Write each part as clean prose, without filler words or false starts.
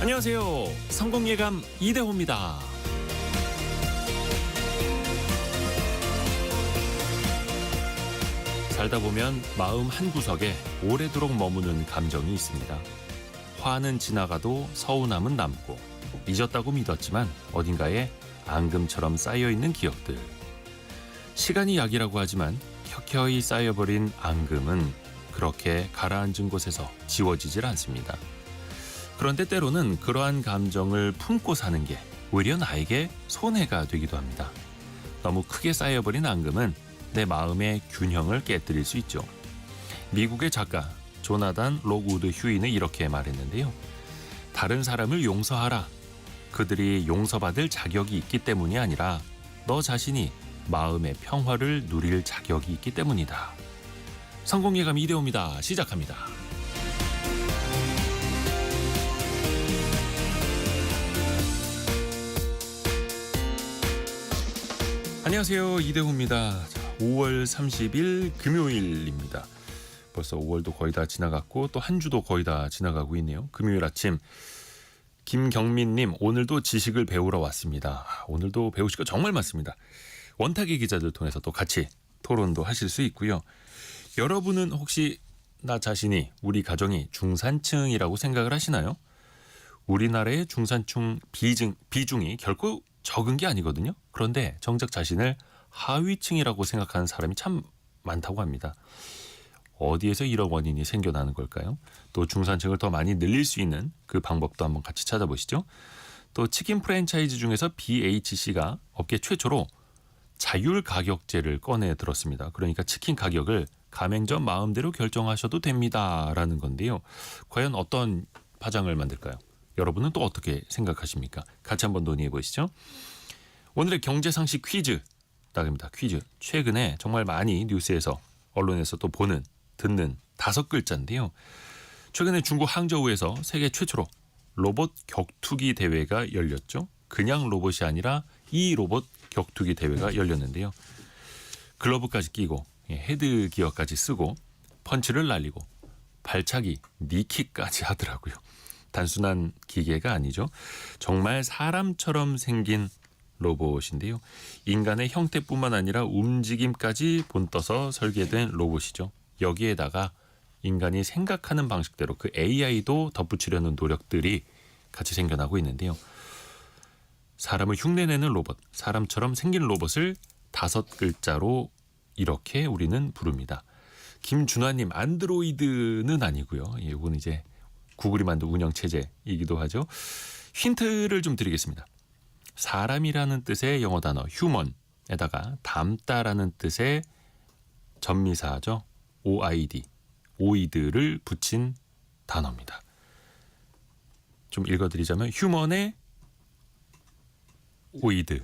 안녕하세요. 성공예감 이대호입니다. 살다 보면 마음 한구석에 오래도록 머무는 감정이 있습니다. 화는 지나가도 서운함은 남고 잊었다고 믿었지만 어딘가에 앙금처럼 쌓여있는 기억들. 시간이 약이라고 하지만 켜켜이 쌓여버린 앙금은 그렇게 가라앉은 곳에서 지워지질 않습니다. 그런데 때로는 그러한 감정을 품고 사는 게 오히려 나에게 손해가 되기도 합니다. 너무 크게 쌓여버린 앙금은 내 마음의 균형을 깨뜨릴 수 있죠. 미국의 작가 조나단 록우드 휴이는 이렇게 말했는데요. 다른 사람을 용서하라. 그들이 용서받을 자격이 있기 때문이 아니라 너 자신이 마음의 평화를 누릴 자격이 있기 때문이다. 성공예감 이대호입니다. 시작합니다. 안녕하세요. 이대호입니다. 5월 30일 금요일입니다. 벌써 5월도 거의 다 지나갔고 또 한 주도 거의 다 지나가고 있네요. 금요일 아침 김경민님, 오늘도 지식을 배우러 왔습니다. 오늘도 배우실 거 정말 많습니다. 원탁의 기자들 통해서 또 같이 토론도 하실 수 있고요. 여러분은 혹시 나 자신이, 우리 가정이 중산층이라고 생각을 하시나요? 우리나라의 중산층 비중이 결코 적은 게 아니거든요. 그런데 정작 자신을 하위층이라고 생각하는 사람이 참 많다고 합니다. 어디에서 이런 원인이 생겨나는 걸까요? 또 중산층을 더 많이 늘릴 수 있는 그 방법도 한번 같이 찾아보시죠. 또 치킨 프랜차이즈 중에서 BHC가 업계 최초로 자율 가격제를 꺼내 들었습니다. 그러니까 치킨 가격을 가맹점 마음대로 결정하셔도 됩니다라는 건데요. 과연 어떤 파장을 만들까요? 여러분은 또 어떻게 생각하십니까? 같이 한번 논의해 보시죠. 오늘의 경제상식 퀴즈 나갑니다. 퀴즈. 최근에 정말 많이 뉴스에서, 언론에서 또 보는, 듣는 5글자인데요. 최근에 중국 항저우에서 세계 최초로 로봇 격투기 대회가 열렸죠. 그냥 로봇이 아니라 이 로봇 격투기 대회가 열렸는데요. 글러브까지 끼고 헤드 기어까지 쓰고 펀치를 날리고 발차기, 니킥까지 하더라고요. 단순한 기계가 아니죠. 정말 사람처럼 생긴 로봇인데요. 인간의 형태뿐만 아니라 움직임까지 본떠서 설계된 로봇이죠. 여기에다가 인간이 생각하는 방식대로 그 AI도 덧붙이려는 노력들이 같이 생겨나고 있는데요. 사람을 흉내내는 로봇, 사람처럼 생긴 로봇을 5글자로 이렇게 우리는 부릅니다. 김준환님, 안드로이드는 아니고요. 이건 이제 구글이 만든 운영체제이기도 하죠. 힌트를 좀 드리겠습니다. 사람이라는 뜻의 영어 단어 휴먼에다가 닮다라는 뜻의 전미사죠. OID, 오이드를 붙인 단어입니다. 좀 읽어드리자면 휴먼의 오이드.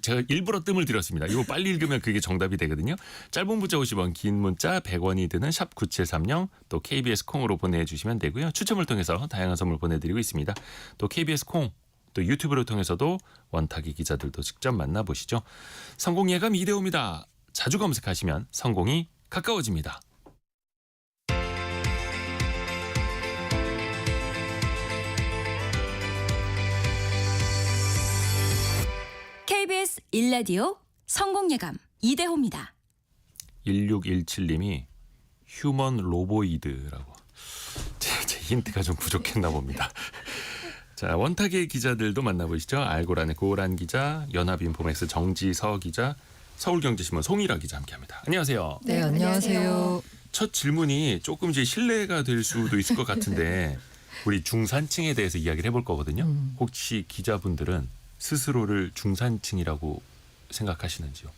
제가 일부러 뜸을 들였습니다. 이거 빨리 읽으면 그게 정답이 되거든요. 짧은 문자 50원, 긴 문자 100원이 드는 샵 9730, 또 KBS 콩으로 보내주시면 되고요. 추첨을 통해서 다양한 선물 보내드리고 있습니다. 또 KBS 콩, 또 유튜브를 통해서도 원탁의 기자들도 직접 만나보시죠. 성공예감 이대호입니다. 자주 검색하시면 성공이 가까워집니다. KBS 1라디오 성공예감 이대호입니다. 1617님이 휴먼 로보이드라고. 제 힌트가 좀 부족했나 봅니다. 자, 원탁의 기자들도 만나보시죠. 알고란의 고란 기자, 연합인포맥스 정지서 기자, 서울경제신문 송일아 기자 함께합니다. 안녕하세요. 네, 안녕하세요. 첫 질문이 조금 이제 실례가 될 수도 있을 것 같은데 우리 중산층에 대해서 이야기를 해볼 거거든요. 혹시 기자분들은 스스로를 중산층이라고 생각하시는지요?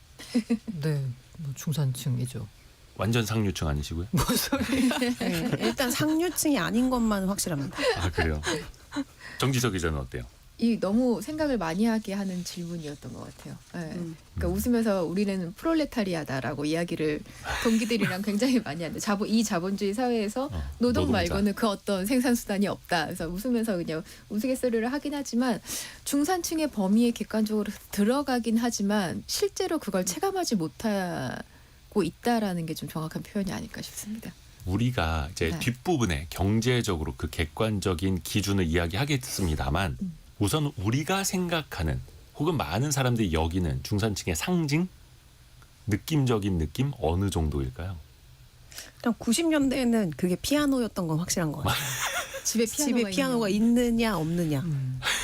네, 뭐 중산층이죠. 완전 상류층 아니시고요? 뭔 소리? 네, 일단 상류층이 아닌 것만 확실합니다. 아, 그래요? 정지석 기자는 어때요? 이 너무 생각을 많이 하게 하는 질문이었던 것 같아요. 네. 그러니까 웃으면서 우리는 프롤레타리아다라고 이야기를 동기들이랑 굉장히 많이 하는데 이 자본주의 사회에서 노동 노동자. 말고는 그 어떤 생산수단이 없다. 그래서 웃으면서 그냥 우스갯소리를 하긴 하지만 중산층의 범위에 객관적으로 들어가긴 하지만 실제로 그걸 체감하지 못하고 있다라는 게 좀 정확한 표현이 아닐까 싶습니다. 우리가 이제 네. 뒷부분에 경제적으로 그 객관적인 기준을 이야기하겠습니다만 우선 우리가 생각하는 혹은 많은 사람들이 여기는 중산층의 상징, 느낌적인 느낌 어느 정도일까요? 일단 90년대에는 그게 피아노였던 건 확실한 것 같아요. 집에 피아노가 있느냐 없느냐.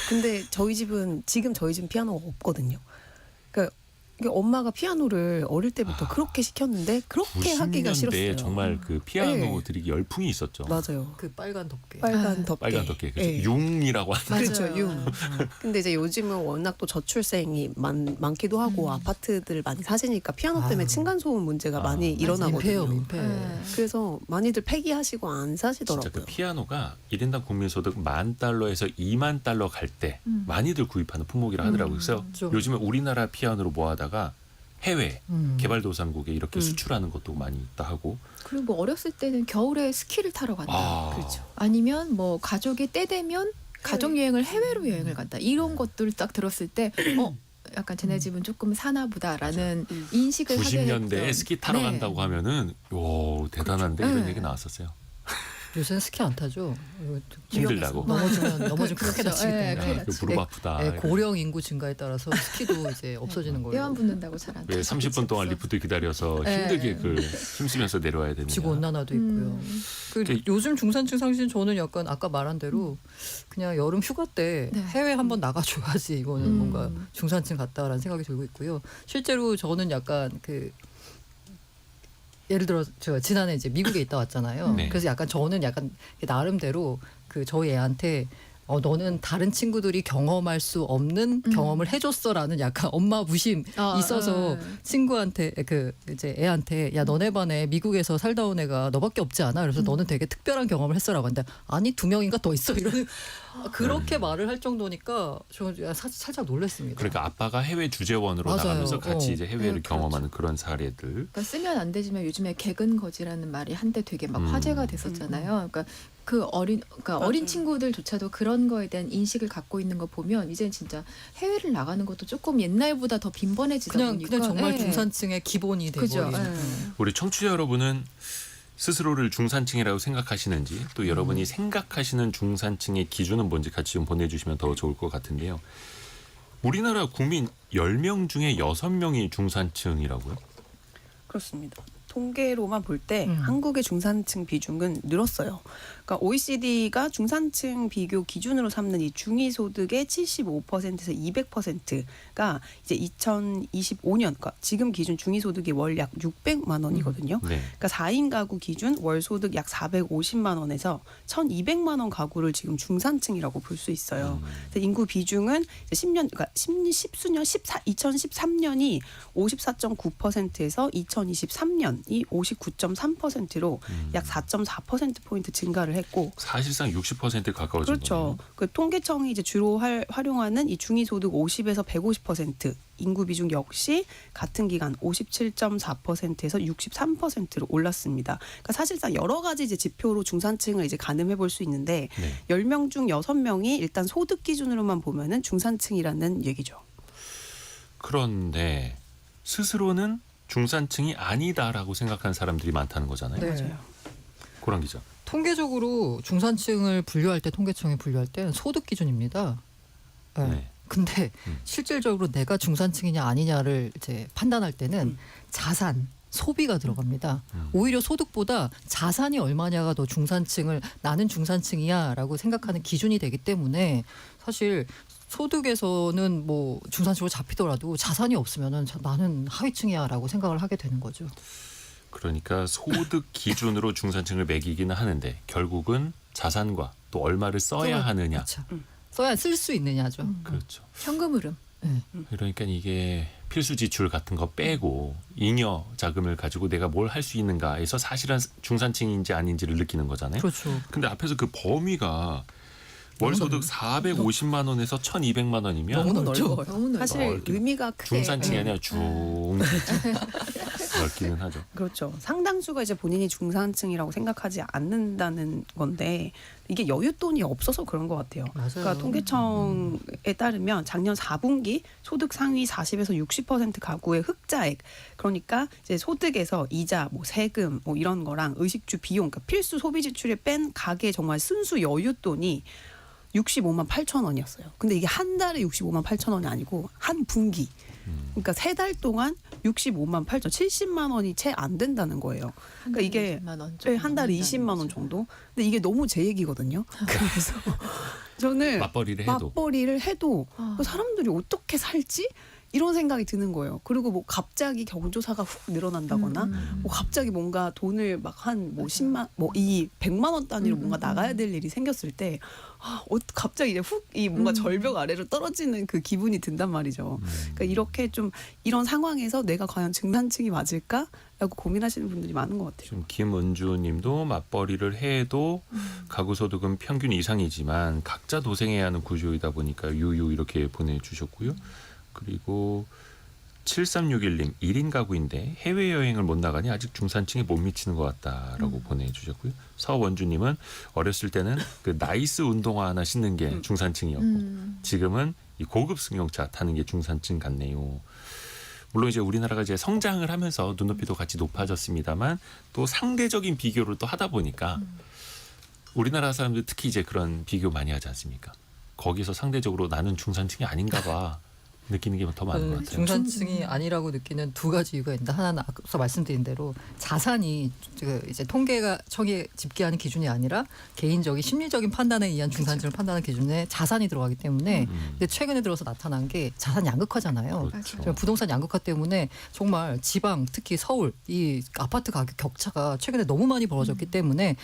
근데 저희 집은 피아노가 없거든요. 그러니까 이게 엄마가 피아노를 어릴 때부터 그렇게 시켰는데 그렇게 하기가 90년대에 싫었어요. 정말 그 피아노들이 열풍이 있었죠. 맞아요. 그 빨간 덮개. 빨간 덮개. 빨간 덮개. 그래서 예. 융이라고 하는 맞아요. 그렇죠. 융. 근데 이제 요즘은 워낙 또 저출생이 많기도 하고 아파트들 많이 사시니까 피아노 때문에 아유. 층간소음 문제가 많이 민폐요, 일어나거든요. 민폐. 네. 그래서 많이들 폐기하시고 안 진짜 사시더라고요. 그 피아노가 1인당 국민소득 $10,000에서 $20,000 갈 때 많이들 구입하는 품목이라 하더라고요. 그래서 좀. 요즘에 우리나라 피아노로 모아다가 해외 개발도상국에 이렇게 수출하는 것도 많이 있다 하고. 그리고 뭐 어렸을 때는 겨울에 스키를 타러 간다. 아, 그렇죠. 아니면 뭐 가족이 때 되면 가족 여행을 해외로 여행을 간다. 이런 것들 딱 들었을 때 약간 쟤네 집은 조금 사나 보다라는 인식을 하게 90년대에 했던. 스키 타러 네. 간다고 하면은 요 대단한데 그렇죠. 이런 네. 얘기 나왔었어요. 요새는 스키 안 타죠. 힘들다고. 넘어지면 크게 그렇죠. 다치기 예, 때문에. 큰일 그 났지. 무릎 아프다. 네, 고령 인구 증가에 따라서 스키도 이제 없어지는 거예요. 뼈안 붙는다고 잘 안. 왜 30분 동안 리프트 기다려서 네. 힘들게 그 힘쓰면서 내려와야 되느냐. 지구 온난화도 있고요. 그 이제- 요즘 중산층 상신 저는 약간 아까 말한 대로 그냥 여름 휴가 때 네. 해외 한번 나가줘야지 이거는 뭔가 중산층 같다라는 생각이 들고 있고요. 실제로 저는 약간 그 예를 들어 제가 지난해 이제 미국에 있다 왔잖아요. 네. 그래서 약간 저는 약간 나름대로 그 저희 애한테 너는 다른 친구들이 경험할 수 없는 경험을 해줬어라는 약간 엄마 부심 있어서 친구한테 그 이제 애한테 야 너네 반에 미국에서 살다 온 애가 너밖에 없지 않아? 그래서 너는 되게 특별한 경험을 했어라고 하는데 아니 2명인가 더 있어 이러는 그렇게 말을 할 정도니까 저 살짝 놀랐습니다. 그러니까 아빠가 해외 주재원으로 맞아요. 나가면서 같이 이제 해외를 네, 경험하는 그런 사례들. 그러니까 쓰면 안 되지만 요즘에 개근거지라는 말이 한때 되게 막 화제가 됐었잖아요. 그러니까 그러니까 어린 친구들조차도 그런 거에 대한 인식을 갖고 있는 거 보면 이제 진짜 해외를 나가는 것도 조금 옛날보다 더 빈번해지다 보니까 그냥 정말 예. 중산층의 기본이 그죠. 되버리는. 예. 우리 청취자 여러분은 스스로를 중산층이라고 생각하시는지 또 여러분이 생각하시는 중산층의 기준은 뭔지 같이 좀 보내주시면 더 좋을 것 같은데요. 우리나라 국민 10명 중에 6명이 중산층이라고요? 그렇습니다. 통계로만 볼 때 한국의 중산층 비중은 늘었어요. 그러니까 OECD가 중산층 비교 기준으로 삼는 이 중위소득의 75%에서 200%가 이제 2025년, 그러니까 지금 기준 중위소득이 월 약 600만 원이거든요. 네. 그러니까 4인 가구 기준 월 소득 약 450만 원에서 1,200만 원 가구를 지금 중산층이라고 볼 수 있어요. 그래서 인구 비중은 이제 10년, 그러니까 2013년이 54.9%에서 2023년이 59.3%로 약 4.4%포인트 증가를 했고 사실상 60% 가까워진 그렇죠. 거네요. 그 통계청이 이제 주로 활용하는 이 중위소득 50에서 150% 인구 비중 역시 같은 기간 57.4%에서 63%로 올랐습니다. 그러니까 사실상 여러 가지 이제 지표로 중산층을 이제 가늠해 볼 수 있는데 네. 10명 중 6명이 일단 소득 기준으로만 보면은 중산층이라는 얘기죠. 그런데 스스로는 중산층이 아니다라고 생각하는 사람들이 많다는 거잖아요. 네. 맞아요. 고란 기자. 통계적으로 중산층을 분류할 때 통계청이 분류할 때는 소득 기준입니다. 네. 네. 근데 실질적으로 내가 중산층이냐 아니냐를 이제 판단할 때는 자산, 소비가 들어갑니다. 오히려 소득보다 자산이 얼마냐가 더 중산층을 나는 중산층이야라고 생각하는 기준이 되기 때문에 사실 소득에서는 뭐 중산층으로 잡히더라도 자산이 없으면은 나는 하위층이야라고 생각을 하게 되는 거죠. 그러니까 소득 기준으로 중산층을 매기기는 하는데 결국은 자산과 또 얼마를 써야 하느냐. 그렇죠. 써야 쓸 수 있느냐죠. 그렇죠. 현금 흐름. 그러니까 이게 필수 지출 같은 거 빼고 잉여 자금을 가지고 내가 뭘 할 수 있는가에서 사실은 중산층인지 아닌지를 느끼는 거잖아요. 그렇죠. 근데 앞에서 그 범위가 월 소득 450만 원에서 1,200만 원이면 너무 넓어요. 넓죠. 너무 넓어. 사실 넓긴 의미가 크게 중산층이 아니라 중산층 넓기는 하죠. 그렇죠. 상당수가 이제 본인이 중산층이라고 생각하지 않는다는 건데 이게 여윳돈이 없어서 그런 것 같아요. 맞아요. 그러니까 통계청에 따르면 작년 4분기 소득 상위 40에서 60% 가구의 흑자액, 그러니까 이제 소득에서 이자, 뭐 세금, 뭐 이런 거랑 의식주 비용, 그러니까 필수 소비 지출에 뺀 가계 정말 순수 여윳돈이 65만 8천 원이었어요. 근데 이게 한 달에 65만 8천 원이 아니고 한 분기. 그러니까 3달 동안 65만 8천, 70만 원이 채 안 된다는 거예요. 그러니까 이게 네, 한 달에 20만 원 정도. 근데 이게 너무 제 얘기거든요. 그래서 저는 맞벌이를 해도 사람들이 어떻게 살지? 이런 생각이 드는 거예요. 그리고 뭐 갑자기 경조사가 훅 늘어난다거나 뭐 갑자기 뭔가 돈을 막 한 뭐 10만 뭐 이 100만 원 단위로 뭔가 나가야 될 일이 생겼을 때 갑자기 이제 훅 이 뭔가 절벽 아래로 떨어지는 그 기분이 든단 말이죠. 그러니까 이렇게 좀 이런 상황에서 내가 과연 중산층이 맞을까라고 고민하시는 분들이 많은 것 같아요. 지금 김은주님도 맞벌이를 해도 가구 소득은 평균 이상이지만 각자 도생해야 하는 구조이다 보니까 유유 이렇게 보내주셨고요. 그리고 7361님 1인 가구인데 해외여행을 못 나가니 아직 중산층에 못 미치는 것 같다라고 보내주셨고요. 서원주님은 어렸을 때는 그 나이스 운동화 하나 신는 게 중산층이었고 지금은 이 고급 승용차 타는 게 중산층 같네요. 물론 이제 우리나라가 이제 성장을 하면서 눈높이도 같이 높아졌습니다만 또 상대적인 비교를 또 하다 보니까 우리나라 사람들 특히 이제 그런 비교 많이 하지 않습니까? 거기서 상대적으로 나는 중산층이 아닌가 봐 느끼는 게 더 많은 것 같아요. 중산층이 아니라고 느끼는 두 가지 이유가 있는데 하나는 앞서 말씀드린 대로 자산이 이제 통계청이 집계하는 기준이 아니라 개인적인 심리적인 판단에 의한 중산층을 판단하는 기준에 자산이 들어가기 때문에 근데 최근에 들어서 나타난 게 자산 양극화잖아요. 그렇죠. 부동산 양극화 때문에 정말 지방 특히 서울 이 아파트 가격 격차가 최근에 너무 많이 벌어졌기 때문에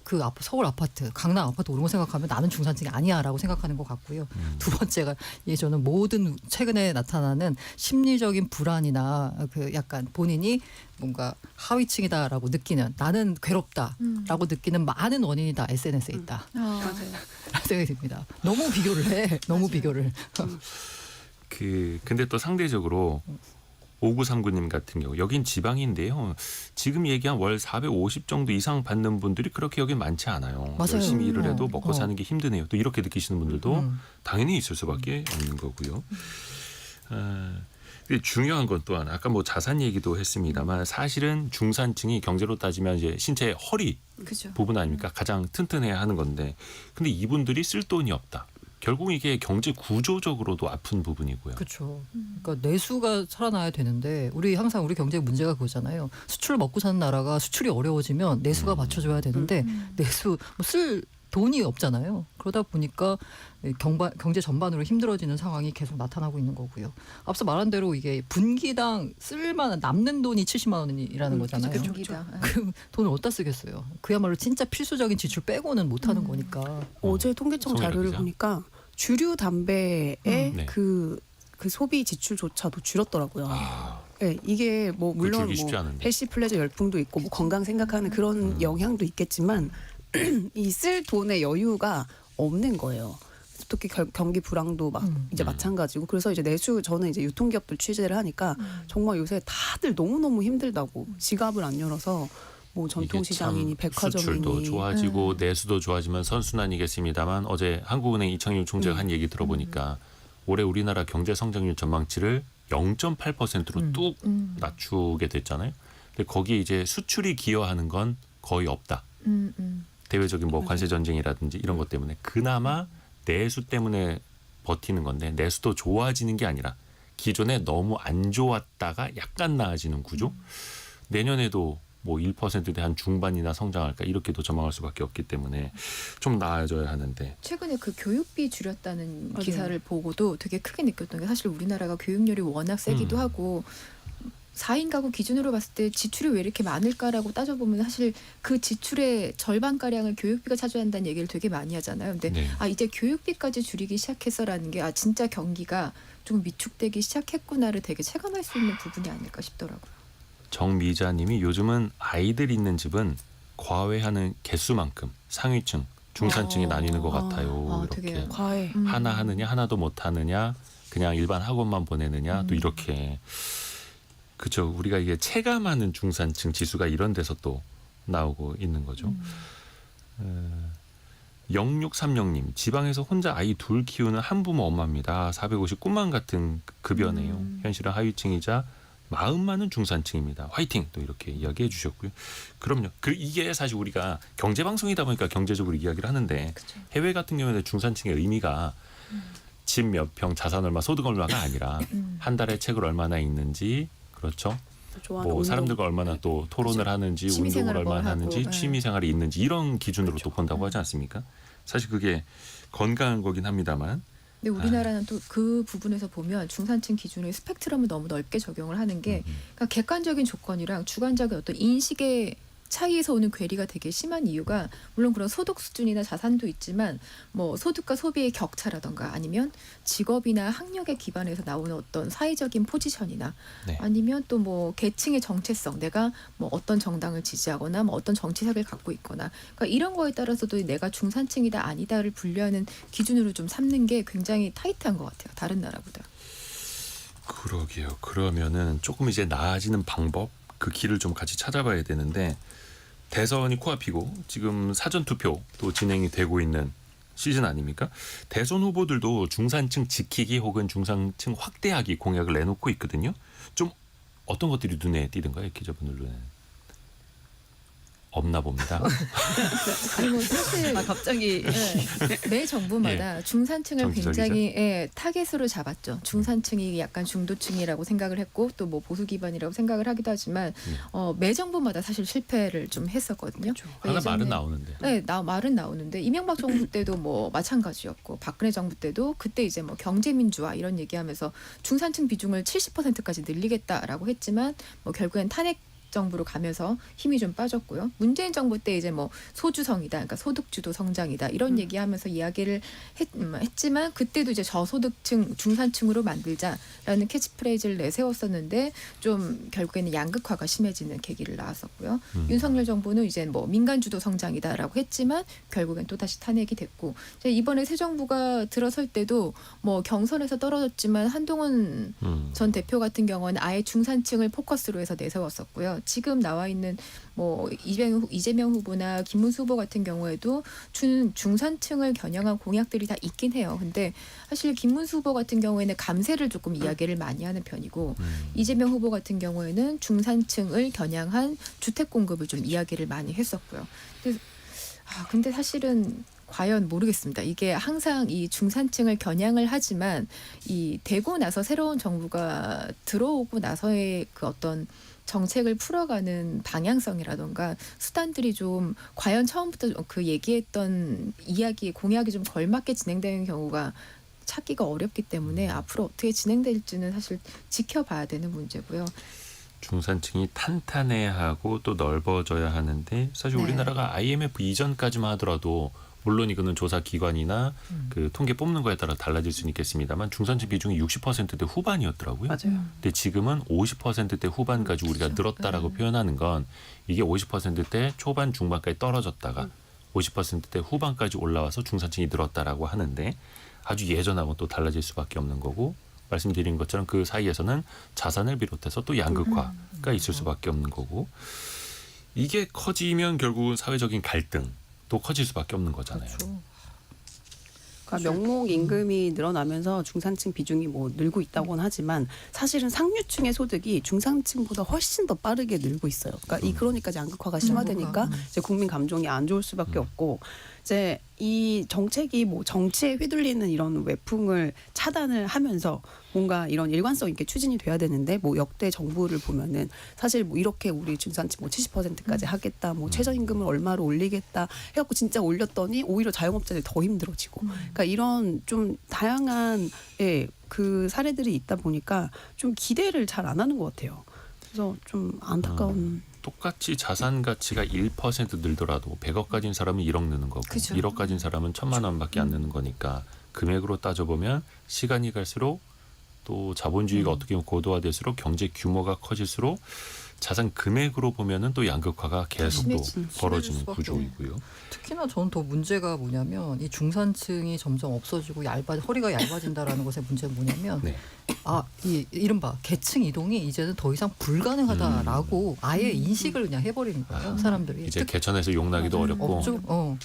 그 서울 아파트, 강남 아파트 오른 거 생각하면 나는 중산층이 아니야라고 생각하는 것 같고요. 두 번째가 저는 모든 최근에 나타나는 심리적인 불안이나 그 약간 본인이 뭔가 하위층이다라고 느끼는 나는 괴롭다라고 느끼는 많은 원인이 다 SNS에 있다. 맞아요. 생각이 듭니다. 너무 비교를 해. 너무 비교를. 근데 또 상대적으로 5939님 같은 경우 여긴 지방인데요. 지금 얘기한 월 450 정도 이상 받는 분들이 그렇게 여긴 많지 않아요. 맞아요. 열심히 일을 해도 먹고 사는 게 힘드네요. 또 이렇게 느끼시는 분들도 당연히 있을 수밖에 없는 거고요. 근데 중요한 건 또한 아까 뭐 자산 얘기도 했습니다만 사실은 중산층이 경제로 따지면 이제 신체 허리 그죠. 부분 아닙니까? 가장 튼튼해야 하는 건데 근데 이분들이 쓸 돈이 없다. 결국 이게 경제 구조적으로도 아픈 부분이고요. 그렇죠. 그러니까 내수가 살아나야 되는데 항상 우리 경제 문제가 그거잖아요. 수출을 먹고 사는 나라가 수출이 어려워지면 내수가 받쳐줘야 되는데 내수 쓸 돈이 없잖아요. 그러다 보니까 경제 전반으로 힘들어지는 상황이 계속 나타나고 있는 거고요. 앞서 말한 대로 이게 분기당 쓸만한 남는 돈이 70만 원이라는 거잖아요. 분기당. 그 돈을 어디다 쓰겠어요. 그야말로 진짜 필수적인 지출 빼고는 못 하는 거니까. 어제 통계청 송혜라 자료를 기자. 보니까 주류 담배의 네. 그 소비 지출조차도 줄었더라고요. 네, 이게 뭐 물론 줄기 쉽지 뭐 않은데. 헬시 플레저 열풍도 있고 뭐 건강 생각하는 그런 영향도 있겠지만 이 쓸 돈의 여유가 없는 거예요. 특히 경기 불황도 이제 마찬가지고 그래서 이제 저는 이제 유통기업들 취재를 하니까 정말 요새 다들 너무너무 힘들다고 지갑을 안 열어서 뭐 전통시장이니 백화점이니 수출도 좋아지고 내수도 좋아지면 선순환이겠습니다만 어제 한국은행 이창용 총재가 한 얘기 들어보니까 올해 우리나라 경제 성장률 전망치를 0.8%로 뚝 낮추게 됐잖아요. 근데 거기에 이제 수출이 기여하는 건 거의 없다. 대외적인 뭐 관세 전쟁이라든지 이런 것 때문에 그나마 내수 때문에 버티는 건데 내수도 좋아지는 게 아니라 기존에 너무 안 좋았다가 약간 나아지는 구조. 내년에도 뭐 1%대 한 중반이나 성장할까 이렇게도 전망할 수밖에 없기 때문에 좀 나아져야 하는데 최근에 그 교육비 줄였다는 맞아요. 기사를 보고도 되게 크게 느꼈던 게 사실 우리나라가 교육열이 워낙 세기도 하고 4인 가구 기준으로 봤을 때 지출이 왜 이렇게 많을까라고 따져보면 사실 그 지출의 절반가량을 교육비가 차지한다는 한다는 얘기를 되게 많이 하잖아요. 근데 네. 이제 교육비까지 줄이기 시작해서라는 게 진짜 경기가 좀 위축되기 시작했구나를 되게 체감할 수 있는 부분이 아닐까 싶더라고요. 정미자님이 요즘은 아이들 있는 집은 과외하는 개수만큼 상위층, 중산층이 나뉘는 것 같아요. 이렇게 되게 과외. 하나 하느냐 하나도 못 하느냐 그냥 일반 학원만 보내느냐 또 이렇게 그죠. 우리가 이게 체감하는 중산층 지수가 이런 데서 또 나오고 있는 거죠. 0630님 지방에서 혼자 아이 둘 키우는 한부모 엄마입니다. 450 꿈만 같은 급여네요. 현실은 하위층이자 마음만은 중산층입니다. 화이팅! 또 이렇게 이야기해 주셨고요. 그럼요. 이게 사실 우리가 경제방송이다 보니까 경제적으로 이야기를 하는데 그쵸. 해외 같은 경우에는 중산층의 의미가 집 몇 평, 자산 얼마, 소득 얼마가 아니라 한 달에 책을 얼마나 읽는지 그렇죠. 좋아하는 뭐 운동. 사람들과 얼마나 또 토론을 그쵸. 하는지 운동을 취미생활을 뭘 얼마나 하는지 하고, 취미생활이 있는지 이런 기준으로 또 본다고 하지 않습니까? 사실 그게 건강한 거긴 합니다만 근데 우리나라는 또 그 부분에서 보면 중산층 기준의 스펙트럼을 너무 넓게 적용을 하는 게 그러니까 객관적인 조건이랑 주관적인 어떤 인식의 차이에서 오는 괴리가 되게 심한 이유가 물론 그런 소득 수준이나 자산도 있지만 뭐 소득과 소비의 격차라던가 아니면 직업이나 학력에 기반해서 나오는 어떤 사회적인 포지션이나 네. 아니면 또 뭐 계층의 정체성 내가 뭐 어떤 정당을 지지하거나 뭐 어떤 정치색을 갖고 있거나 그러니까 이런 거에 따라서도 내가 중산층이다 아니다를 분류하는 기준으로 좀 삼는 게 굉장히 타이트한 것 같아요. 다른 나라보다. 그러게요. 그러면은 조금 이제 나아지는 방법 그 길을 좀 같이 찾아봐야 되는데 대선이 코앞이고 지금 사전 투표도 진행이 되고 있는 시즌 아닙니까? 대선 후보들도 중산층 지키기 혹은 중산층 확대하기 공약을 내놓고 있거든요. 좀 어떤 것들이 눈에 띄던가요, 기자분들 눈에는? 없나 봅니다. 아니 뭐 사실 갑자기 매 정부마다 중산층을 정치적 굉장히 타겟으로 잡았죠. 중산층이 약간 중도층이라고 생각을 했고 또 뭐 보수 기반이라고 생각을 하기도 하지만 매 정부마다 사실 실패를 좀 했었거든요. 하나 예전에- 말은 나오는데. 네, 말은 나오는데 이명박 정부 때도 뭐 마찬가지였고 박근혜 정부 때도 그때 이제 뭐 경제 민주화 이런 얘기하면서 중산층 비중을 70%까지 늘리겠다라고 했지만 뭐 결국엔 탄핵 정부로 가면서 힘이 좀 빠졌고요. 문재인 정부 때 이제 뭐 소주성이다, 그러니까 소득주도 성장이다 이런 얘기하면서 이야기를 했지만 그때도 이제 저소득층, 중산층으로 만들자라는 캐치프레이즈를 내세웠었는데 좀 결국에는 양극화가 심해지는 계기를 낳았었고요. 윤석열 정부는 이제 뭐 민간주도 성장이다라고 했지만 결국엔 또 다시 탄핵이 됐고 이제 이번에 새 정부가 들어설 때도 뭐 경선에서 떨어졌지만 한동훈 전 대표 같은 경우는 아예 중산층을 포커스로 해서 내세웠었고요. 지금 나와 있는 뭐 이재명 후보나 김문수 후보 같은 경우에도 중산층을 겨냥한 공약들이 다 있긴 해요. 근데 사실 김문수 후보 같은 경우에는 감세를 조금 이야기를 많이 하는 편이고 이재명 후보 같은 경우에는 중산층을 겨냥한 주택 공급을 좀 이야기를 많이 했었고요. 근데 사실은 과연 모르겠습니다. 이게 항상 이 중산층을 겨냥을 하지만 이 되고 나서 새로운 정부가 들어오고 나서의 그 어떤 정책을 풀어가는 방향성이라던가 수단들이 좀 과연 처음부터 그 얘기했던 이야기 공약이 좀 걸맞게 진행되는 경우가 찾기가 어렵기 때문에 앞으로 어떻게 진행될지는 사실 지켜봐야 되는 문제고요. 중산층이 탄탄해하고 또 넓어져야 하는데 사실 네. 우리나라가 IMF 이전까지만 하더라도 물론 이거는 조사 기관이나 그 통계 뽑는 거에 따라 달라질 수는 있겠습니다만 중산층 비중이 60%대 후반이었더라고요. 맞아요. 근데 지금은 50%대 후반까지 우리가 늘었다라고 표현하는 건 이게 50%대 초반 중반까지 떨어졌다가 50%대 후반까지 올라와서 중산층이 늘었다라고 하는데 아주 예전하고 또 달라질 수밖에 없는 거고 말씀드린 것처럼 그 사이에서는 자산을 비롯해서 또 양극화가 있을 수밖에 없는 거고 이게 커지면 결국은 사회적인 갈등도 커질 수밖에 없는 거잖아요. 그렇죠. 그러니까 명목 임금이 늘어나면서 중산층 비중이 뭐 늘고 있다고는 하지만 사실은 상류층의 소득이 중산층보다 훨씬 더 빠르게 늘고 있어요. 그러니까 그러니까 양극화가 심화되니까 이제 국민 감정이 안 좋을 수밖에 없고 이제 이 정책이 뭐 정치에 휘둘리는 이런 외풍을 차단을 하면서 뭔가 이런 일관성 있게 추진이 돼야 되는데 뭐 역대 정부를 보면은 사실 뭐 이렇게 우리 중산층 뭐 70%까지 하겠다, 뭐 최저임금을 얼마로 올리겠다 해갖고 진짜 올렸더니 오히려 자영업자들이 더 힘들어지고, 그러니까 이런 좀 다양한 그 사례들이 있다 보니까 좀 기대를 잘 안 하는 것 같아요. 그래서 좀 안타까운. 똑같이 자산 가치가 1% 늘더라도 100억 가진 사람은 1억 느는 거고 그죠. 1억 가진 사람은 1,000만 원밖에 안 느는 거니까 금액으로 따져보면 시간이 갈수록 또 자본주의가 어떻게 보면 고도화될수록 경제 규모가 커질수록 자산 금액으로 보면은 또 양극화가 계속 또 심해질 벌어지는 수밖에 구조이고요. 특히나 저는 더 문제가 뭐냐면 이 중산층이 점점 없어지고 허리가 얇아진다라는 것의 문제는 뭐냐면 네. 이 이른바 계층 이동이 이제는 더 이상 불가능하다라고 아예 인식을 그냥 해버리는 거예요. 사람들이. 이제 개천에서 용나기도 어렵고 없죠.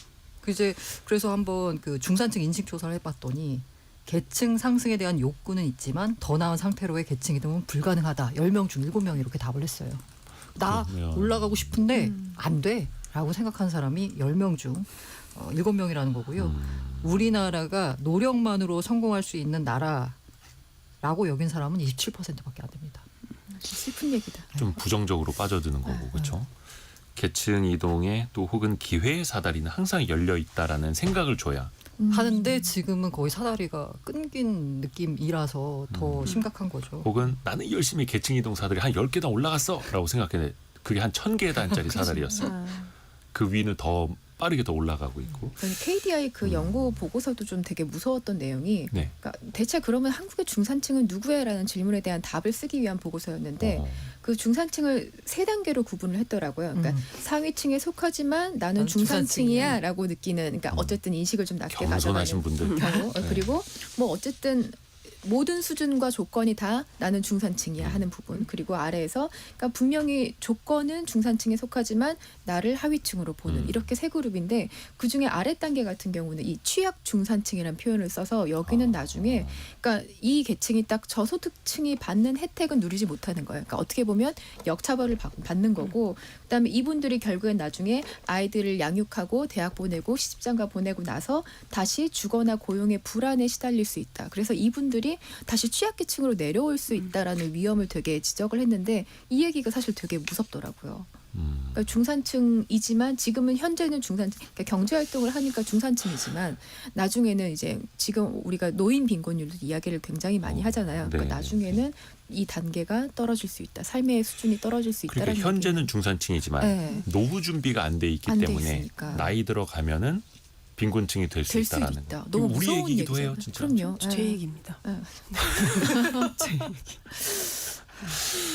그래서 한번 그 중산층 인식 조사를 해봤더니 계층 상승에 대한 욕구는 있지만 더 나은 상태로의 계층 이동은 불가능하다. 10명 중 7명이 이렇게 답을 했어요. 나 그러면- 올라가고 싶은데 안 돼. 라고 생각하는 사람이 10명 중 7명이라는 거고요. 우리나라가 노력만으로 성공할 수 있는 나라라고 여긴 사람은 27%밖에 안 됩니다. 슬픈 얘기다. 좀 부정적으로 빠져드는 거고 그렇죠. 계층 이동에 또 혹은 기회의 사다리는 항상 열려 있다라는 생각을 줘야 하는데 지금은 거의 사다리가 끊긴 느낌이라서 더 심각한 거죠. 혹은 나는 열심히 계층 이동 사다리 한 10계단 올라갔어 라고 생각했는데 그게 한 1000계단짜리 사다리였어. 그 위는 더 빠르게 더 올라가고 있고. KDI 그 연구 보고서도 좀 되게 무서웠던 내용이 네. 그러니까 대체 그러면 한국의 중산층은 누구예라는 질문에 대한 답을 쓰기 위한 보고서였는데 그 중산층을 3단계로 구분을 했더라고요. 그러니까 상위층에 속하지만 나는 나는 중산층이야라고 느끼는 그러니까 어쨌든 인식을 좀 낮게 겸손하신 가져가는 분들. 경우 네. 그리고 뭐 어쨌든 모든 수준과 조건이 다 나는 중산층이야 하는 부분 그리고 아래에서 그러니까 분명히 조건은 중산층에 속하지만 나를 하위층으로 보는 이렇게 세 그룹인데 그중에 아래 단계 같은 경우는 이 취약 중산층이라는 표현을 써서 여기는 나중에 그러니까 이 계층이 딱 저소득층이 받는 혜택은 누리지 못하는 거예요. 그러니까 어떻게 보면 역차별을 받는 거고 그다음에 이분들이 결국엔 나중에 아이들을 양육하고 대학 보내고 시집장가 보내고 나서 다시 주거나 고용의 불안에 시달릴 수 있다. 그래서 이분들이 다시 취약계층으로 내려올 수 있다라는 위험을 되게 지적을 했는데 이 얘기가 사실 되게 무섭더라고요. 그러니까 중산층이지만 지금은 현재는 중산층, 그러니까 경제활동을 하니까 중산층이지만 나중에는 이제 지금 우리가 노인 빈곤율도 이야기를 굉장히 많이 하잖아요. 그러니까 네. 나중에는 이 단계가 떨어질 수 있다. 삶의 수준이 떨어질 수 있다라는 그러니까 현재는 중산층이지만 네. 노후 준비가 안 돼 있기 안돼 때문에 있으니까. 나이 들어가면은 빈곤층이 될 수 될 수 있다라는 있다. 거. 너무 우리 무서운 얘기기도 얘기잖아요. 해요, 진짜. 그럼요. 제 얘기입니다.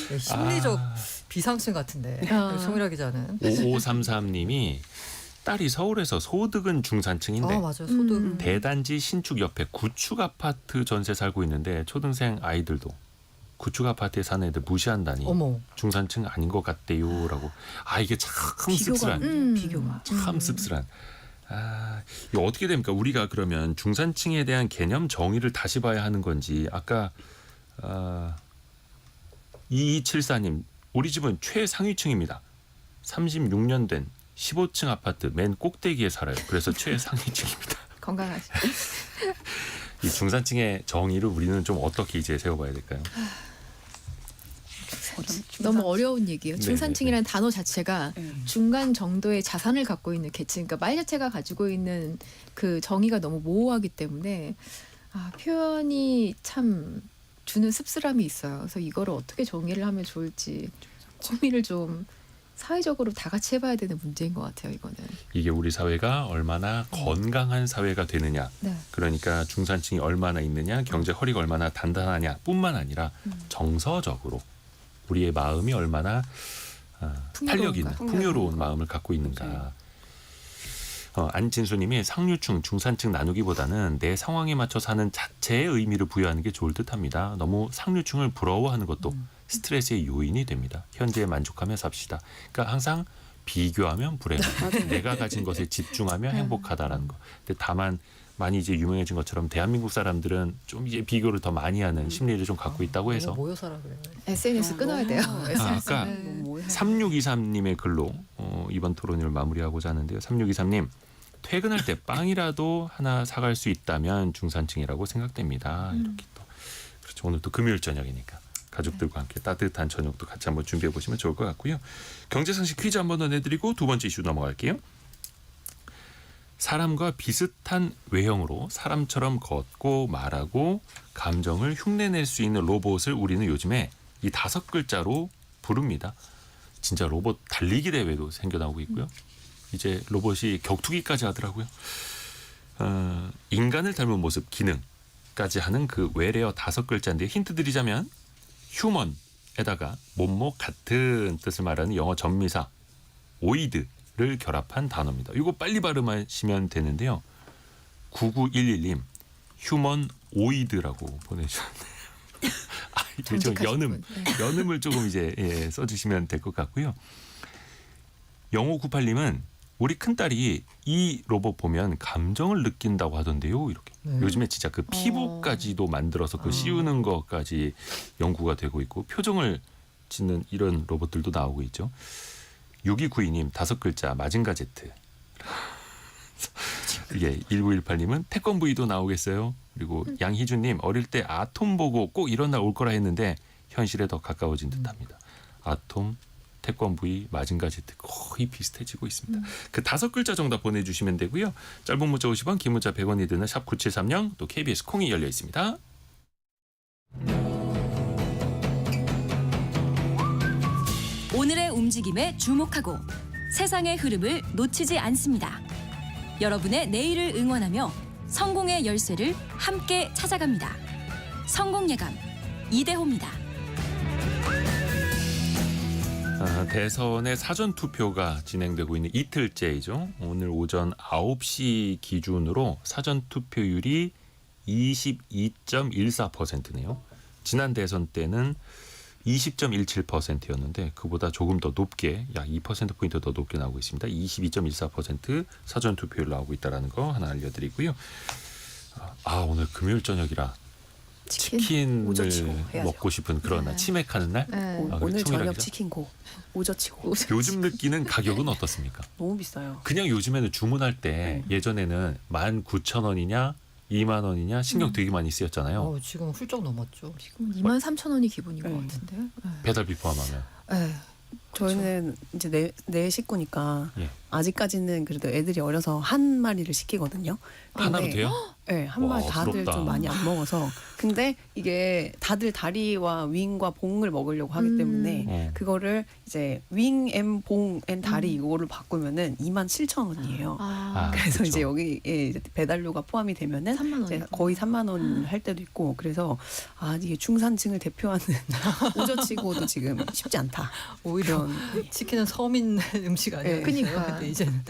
네, 심리적 아. 비상층 같은데 아. 송일아 기자는. 5533님이 딸이 서울에서 소득은 중산층인데 맞아요. 소득. 대단지 신축 옆에 구축 아파트 전세 살고 있는데 초등생 아이들도 구축 아파트에 사는 애들 무시한다니 어머. 중산층 아닌 것 같대요라고. 이게 참 비교가 씁쓸한 비교가. 참 씁쓸한. 이거 어떻게 됩니까? 우리가 그러면 중산층에 대한 개념 정의를 다시 봐야 하는 건지. 아까 2274님 우리 집은 최상위층입니다. 36년 된 15층 아파트 맨 꼭대기에 살아요. 그래서 최상위층입니다. 건강하시. 이 중산층의 정의를 우리는 좀 어떻게 이제 세워봐야 될까요? 너무 어려운 얘기예요. 네, 중산층이라는 단어 자체가 네. 중간 정도의 자산을 갖고 있는 계층, 그러니까 말 자체가 가지고 있는 그 정의가 너무 모호하기 때문에 표현이 참 주는 씁쓸함이 있어요. 그래서 이거를 어떻게 정의를 하면 좋을지 고민을 좀 사회적으로 다 같이 해봐야 되는 문제인 것 같아요. 이거는. 이게 우리 사회가 얼마나 건강한 사회가 되느냐. 네. 그러니까 중산층이 얼마나 있느냐, 경제 허리가 얼마나 단단하냐 뿐만 아니라 정서적으로 우리의 마음이 얼마나 탄력 있는, 풍요로운 마음을 갖고 있는가. 안진수님이 상류층, 중산층 나누기보다는 내 상황에 맞춰 사는 자체의 의미를 부여하는 게 좋을 듯합니다. 너무 상류층을 부러워하는 것도 스트레스의 요인이 됩니다. 현재에 만족하며 삽시다. 그러니까 항상 비교하면 불행, 내가 가진 것에 집중하며 행복하다라는 거. 근데 다만 많이 이제 유명해진 것처럼 대한민국 사람들은 좀 이제 비교를 더 많이 하는 심리를 좀 갖고 있다고 해서 모여 살아 그래요. SNS 끊어야 돼요. 아까 3623님의 글로 이번 토론을 마무리하고자 하는데요. 3623님 퇴근할 때 빵이라도 하나 사갈 수 있다면 중산층이라고 생각됩니다. 이렇게 또 그렇죠. 오늘 또 금요일 저녁이니까 가족들과 함께 따뜻한 저녁도 같이 한번 준비해 보시면 좋을 것 같고요. 경제상식 퀴즈 한번 더 내드리고 두 번째 이슈 넘어갈게요. 사람과 비슷한 외형으로 사람처럼 걷고 말하고 감정을 흉내낼 수 있는 로봇을 우리는 요즘에 이 5글자로 부릅니다. 진짜 로봇 달리기 대회도 생겨나오고 있고요. 이제 로봇이 격투기까지 하더라고요. 인간을 닮은 모습, 기능까지 하는 그 외래어 5글자인데 힌트 드리자면 휴먼, 에다가 못못 같은 뜻을 말하는 영어 전미사 오이드를 결합한 단어입니다. 이거 빨리 발음하시면 되는데요. 9911님 휴먼 오이드라고 보내주셨네요. 좀 정직하신 분. 네. 연음을 조금 이제 써주시면 될 것 같고요. 0598님은 우리 큰딸이 이 로봇 보면 감정을 느낀다고 하던데요. 이렇게. 네. 요즘에 진짜 그 피부까지도 만들어서 그 씌우는 것까지 연구가 되고 있고 표정을 짓는 이런 로봇들도 나오고 있죠. 6292님 5글자 마징가 제트. 예, 1918님은 태권브이도 나오겠어요. 그리고 양희준님 어릴 때 아톰 보고 꼭 이런 날 올 거라 했는데 현실에 더 가까워진 듯합니다. 아톰, 태권브이, 마징가 제트 거의 비슷해지고 있습니다. 그 5글자 정답 보내주시면 되고요. 짧은 문자 50원, 긴 문자 100원이 드는 샵 9730 또 KBS 콩이 열려 있습니다. 오늘의 움직임에 주목하고 세상의 흐름을 놓치지 않습니다. 여러분의 내일을 응원하며 성공의 열쇠를 함께 찾아갑니다. 성공예감 이대호입니다. 대선의 사전투표가 진행되고 있는 이틀째이죠. 오늘 오전 9시 기준으로 사전투표율이 22.14%네요. 지난 대선 때는 20.17%였는데 그보다 조금 더 높게 약 2%포인트 더 높게 나오고 있습니다. 22.14% 사전투표율 나오고 있다는 거 하나 알려드리고요. 오늘 금요일 저녁이라 치킨을 오저치고 해야죠. 먹고 싶은 그런 날, 네. 치맥하는 날. 네. 그래, 오늘 저녁 통일하기죠? 치킨고 오저치고 요즘 느끼는 가격은 어떻습니까? 너무 비싸요. 그냥 요즘에는 주문할 때 예전에는 19,000원이냐 2만 원이냐 신경 되게 많이 쓰였잖아요. 지금 훌쩍 넘었죠. 지금 23,000원이 기본인 것 네. 같은데. 배달비 포함하면. 네. 저희는 이제 네 식구니까 예. 아직까지는 그래도 애들이 어려서 한 마리를 시키거든요. 하나로 근데 돼요? 네, 한 마리 와, 다들 부럽다. 좀 많이 안 먹어서. 근데 이게 다들 다리와 윙과 봉을 먹으려고 하기 때문에 어. 그거를 이제 윙 앤 봉 앤 다리 이거를 바꾸면은 27,000원이에요. 그래서 그렇죠. 이제 여기에 이제 배달료가 포함이 되면은 3만 이제 원. 거의 3만 원 할 때도 있고 그래서 이게 중산층을 대표하는 오저치고도 지금 쉽지 않다. 오히려 그런 치킨은 서민 음식 아니에요. 네. 그러니까. 근데 이제는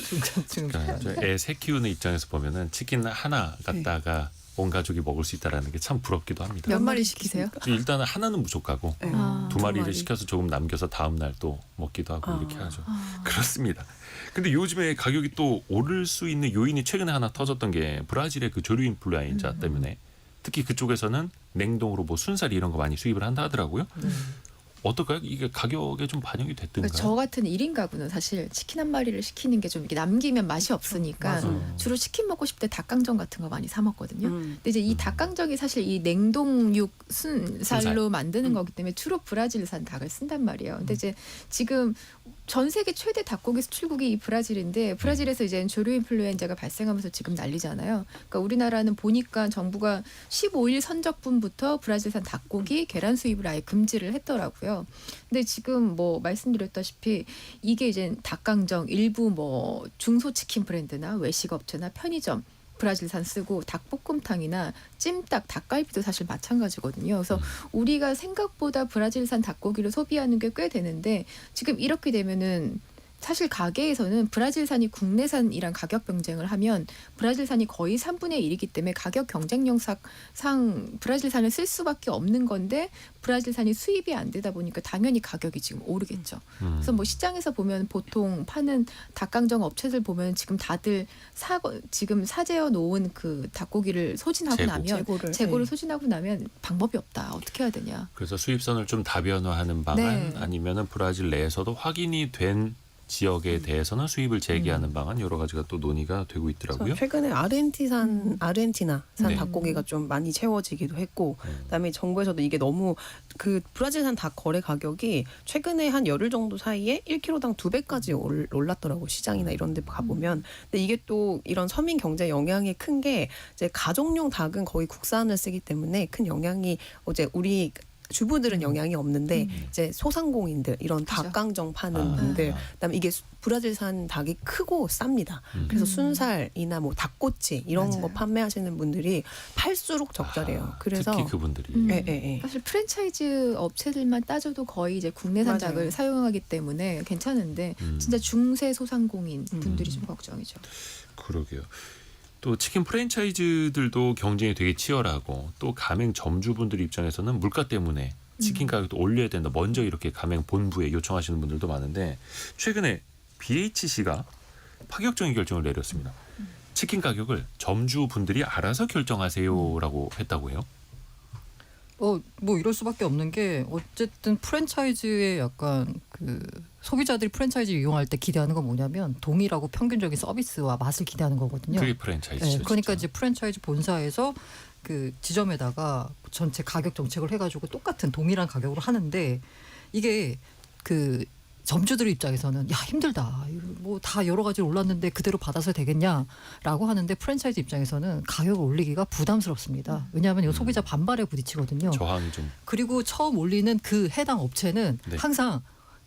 중간층 음식. 그러니까 애 새 키우는 입장에서 보면은 치킨 하나 갖다가 온 가족이 먹을 수 있다라는 게 참 부럽기도 합니다. 몇 마리 시키세요? 일단은 하나는 무조건하고 네. 두 마리를 마리. 시켜서 조금 남겨서 다음 날 또 먹기도 하고 이렇게 하죠. 그렇습니다. 근데 요즘에 가격이 또 오를 수 있는 요인이 최근에 하나 터졌던 게 브라질의 그 조류 인플루엔자 때문에 특히 그쪽에서는 냉동으로 뭐 순살 이런 거 많이 수입을 한다 하더라고요. 어떨까요? 이게 가격에 좀 반영이 됐던가요? 저 같은 1인 가구는 사실 치킨 한 마리를 시키는 게 좀 이렇게 남기면 맛이 없으니까 맞아요. 주로 치킨 먹고 싶을 때 닭강정 같은 거 많이 사 먹거든요. 음. 근데 이제 이 닭강정이 사실 이 냉동육 순살로 순살. 만드는 거기 때문에 주로 브라질산 닭을 쓴단 말이에요. 근데 이제 지금 전 세계 최대 닭고기 수출국이 이 브라질인데 브라질에서 이제 조류 인플루엔자가 발생하면서 지금 난리잖아요. 그러니까 우리나라는 보니까 정부가 15일 선적분부터 브라질산 닭고기, 계란 수입을 아예 금지를 했더라고요. 근데 지금 뭐 말씀드렸다시피 이게 이제 닭강정 일부 뭐 중소치킨 브랜드나 외식업체나 편의점 브라질산 쓰고 닭볶음탕이나 찜닭, 닭갈비도 사실 마찬가지거든요. 그래서 우리가 생각보다 브라질산 닭고기를 소비하는 게 꽤 되는데 지금 이렇게 되면은 사실 가게에서는 브라질산이 국내산이랑 가격 경쟁을 하면 브라질산이 거의 3분의 1이기 때문에 가격 경쟁력상 브라질산을 쓸 수밖에 없는 건데 브라질산이 수입이 안 되다 보니까 당연히 가격이 지금 오르겠죠. 그래서 뭐 시장에서 보면 보통 파는 닭강정 업체들 보면 지금 다들 지금 사재어 놓은 그 닭고기를 소진하고 재고. 나면 재고를 네. 소진하고 나면 방법이 없다. 어떻게 해야 되냐. 그래서 수입선을 좀 다변화하는 방안 네. 아니면은 브라질 내에서도 확인이 된 지역에 대해서는 수입을 재개하는 방안 여러 가지가 또 논의가 되고 있더라고요. 최근에 아르헨티나산 네. 닭고기가 좀 많이 채워지기도 했고, 그다음에 정부에서도 이게 너무 그 브라질산 닭 거래 가격이 최근에 한 열흘 정도 사이에 1kg당 2배까지 올랐더라고 시장이나 이런 데 가보면. 근데 이게 또 이런 서민 경제 영향이 큰 게 이제 가족용 닭은 거의 국산을 쓰기 때문에 큰 영향이 우리 주부들은 영향이 없는데 이제 소상공인들 이런 그죠. 닭강정 파는 분들 그다음에 이게 브라질산 닭이 크고 쌉니다. 그래서 순살이나 뭐 닭꼬치 이런 맞아요. 거 판매하시는 분들이 팔수록 적절해요. 그래서 특히 그분들이 예, 예, 예. 사실 프랜차이즈 업체들만 따져도 거의 이제 국내산 맞아요. 닭을 사용하기 때문에 괜찮은데 진짜 중세 소상공인 분들이 좀 걱정이죠. 그러게요. 또 치킨 프랜차이즈들도 경쟁이 되게 치열하고 또 가맹 점주분들 입장에서는 물가 때문에 치킨 가격도 올려야 된다. 먼저 이렇게 가맹 본부에 요청하시는 분들도 많은데 최근에 BHC가 파격적인 결정을 내렸습니다. 치킨 가격을 점주분들이 알아서 결정하세요라고 했다고 해요. 뭐 이럴 수밖에 없는 게 어쨌든 프랜차이즈의 약간 그 소비자들이 프랜차이즈 이용할 때 기대하는 건 뭐냐면 동일하고 평균적인 서비스와 맛을 기대하는 거거든요. 그게 프랜차이즈죠. 네, 그러니까 진짜. 이제 프랜차이즈 본사에서 그 지점에다가 전체 가격 정책을 해가지고 똑같은 동일한 가격으로 하는데 이게 그 점주들 입장에서는 야 힘들다 뭐 다 여러 가지 올랐는데 그대로 받아서 되겠냐라고 하는데 프랜차이즈 입장에서는 가격을 올리기가 부담스럽습니다. 왜냐하면 이거 소비자 반발에 부딪히거든요. 저항이 좀 그리고 처음 올리는 그 해당 업체는 네. 항상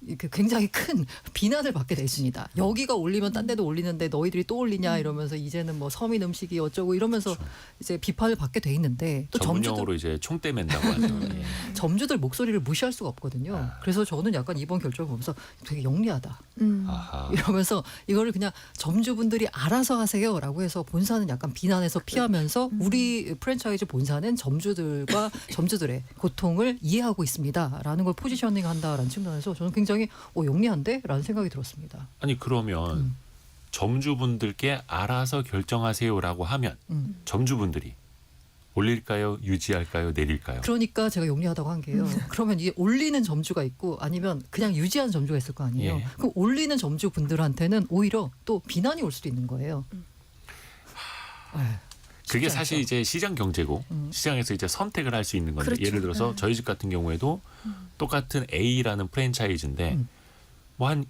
이렇게 굉장히 큰 비난을 받게 돼 있습니다. 여기가 올리면 딴 데도 올리는데 너희들이 또 올리냐 이러면서 이제는 뭐 서민 음식이 어쩌고 이러면서 이제 비판을 받게 돼 있는데 또 전문용어로 이제 총대 맨다고 하죠. 예. 점주들 목소리를 무시할 수가 없거든요. 그래서 저는 약간 이번 결정을 보면서 되게 영리하다. 아하. 이러면서 이거를 그냥 점주분들이 알아서 하세요라고 해서 본사는 약간 비난해서 피하면서 우리 프랜차이즈 본사는 점주들과 점주들의 고통을 이해하고 있습니다라는 걸 포지셔닝한다라는 측면에서 저는 굉장히 영리한데라는 생각이 들었습니다. 아니 그러면 점주분들께 알아서 결정하세요라고 하면 점주분들이 올릴까요? 유지할까요? 내릴까요? 그러니까 제가 영리하다고 한 게요. 그러면 이게 올리는 점주가 있고 아니면 그냥 유지하는 점주가 있을 거 아니에요. 예. 그럼 올리는 점주분들한테는 오히려 또 비난이 올 수도 있는 거예요. 그게 쉽지 사실 않죠. 이제 시장 경제고 시장에서 이제 선택을 할 수 있는 건데 그렇죠. 예를 들어서 저희 집 같은 경우에도 똑같은 A라는 프랜차이즈인데 뭐 한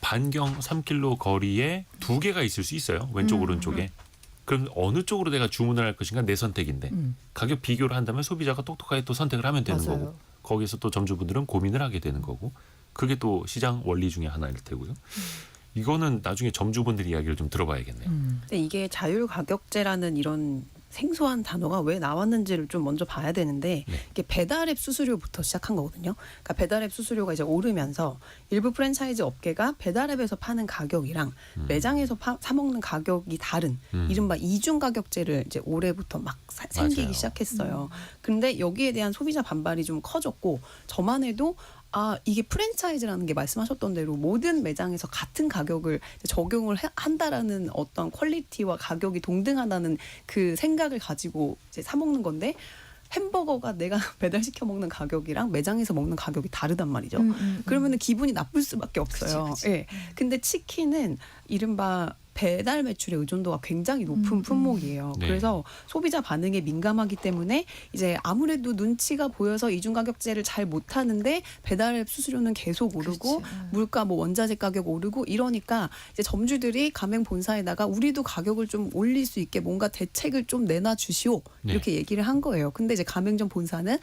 반경 3km 거리에 두 개가 있을 수 있어요. 왼쪽 오른쪽에. 그럼 어느 쪽으로 내가 주문을 할 것인가 내 선택인데 가격 비교를 한다면 소비자가 똑똑하게 또 선택을 하면 되는 맞아요. 거고 거기서 또 점주분들은 고민을 하게 되는 거고 그게 또 시장 원리 중에 하나일 테고요. 이거는 나중에 점주분들 이야기를 좀 들어봐야겠네요. 근데 이게 자율가격제라는 이런 생소한 단어가 왜 나왔는지를 좀 먼저 봐야 되는데 네. 이게 배달앱 수수료부터 시작한 거거든요. 그러니까 배달앱 수수료가 이제 오르면서 일부 프랜차이즈 업계가 배달앱에서 파는 가격이랑 매장에서 사 먹는 가격이 다른 이른바 이중 가격제를 이제 올해부터 막 생기기 맞아요. 시작했어요. 근데 여기에 대한 소비자 반발이 좀 커졌고 저만 해도 이게 프랜차이즈라는 게 말씀하셨던 대로 모든 매장에서 같은 가격을 적용을 한다라는 어떤 퀄리티와 가격이 동등하다는 그 생각을 가지고 이제 사 먹는 건데 햄버거가 내가 배달시켜 먹는 가격이랑 매장에서 먹는 가격이 다르단 말이죠. 그러면은 기분이 나쁠 수밖에 없어요. 그치. 예. 근데 치킨은 이른바 배달 매출의 의존도가 굉장히 높은 품목이에요. 네. 그래서 소비자 반응에 민감하기 때문에 이제 아무래도 눈치가 보여서 이중 가격제를 잘 못하는데 배달앱 수수료는 계속 오르고 그렇지. 물가 뭐 원자재 가격 오르고 이러니까 이제 점주들이 가맹 본사에다가 우리도 가격을 좀 올릴 수 있게 뭔가 대책을 좀 내놔 주시오 네. 이렇게 얘기를 한 거예요. 근데 이제 가맹점 본사는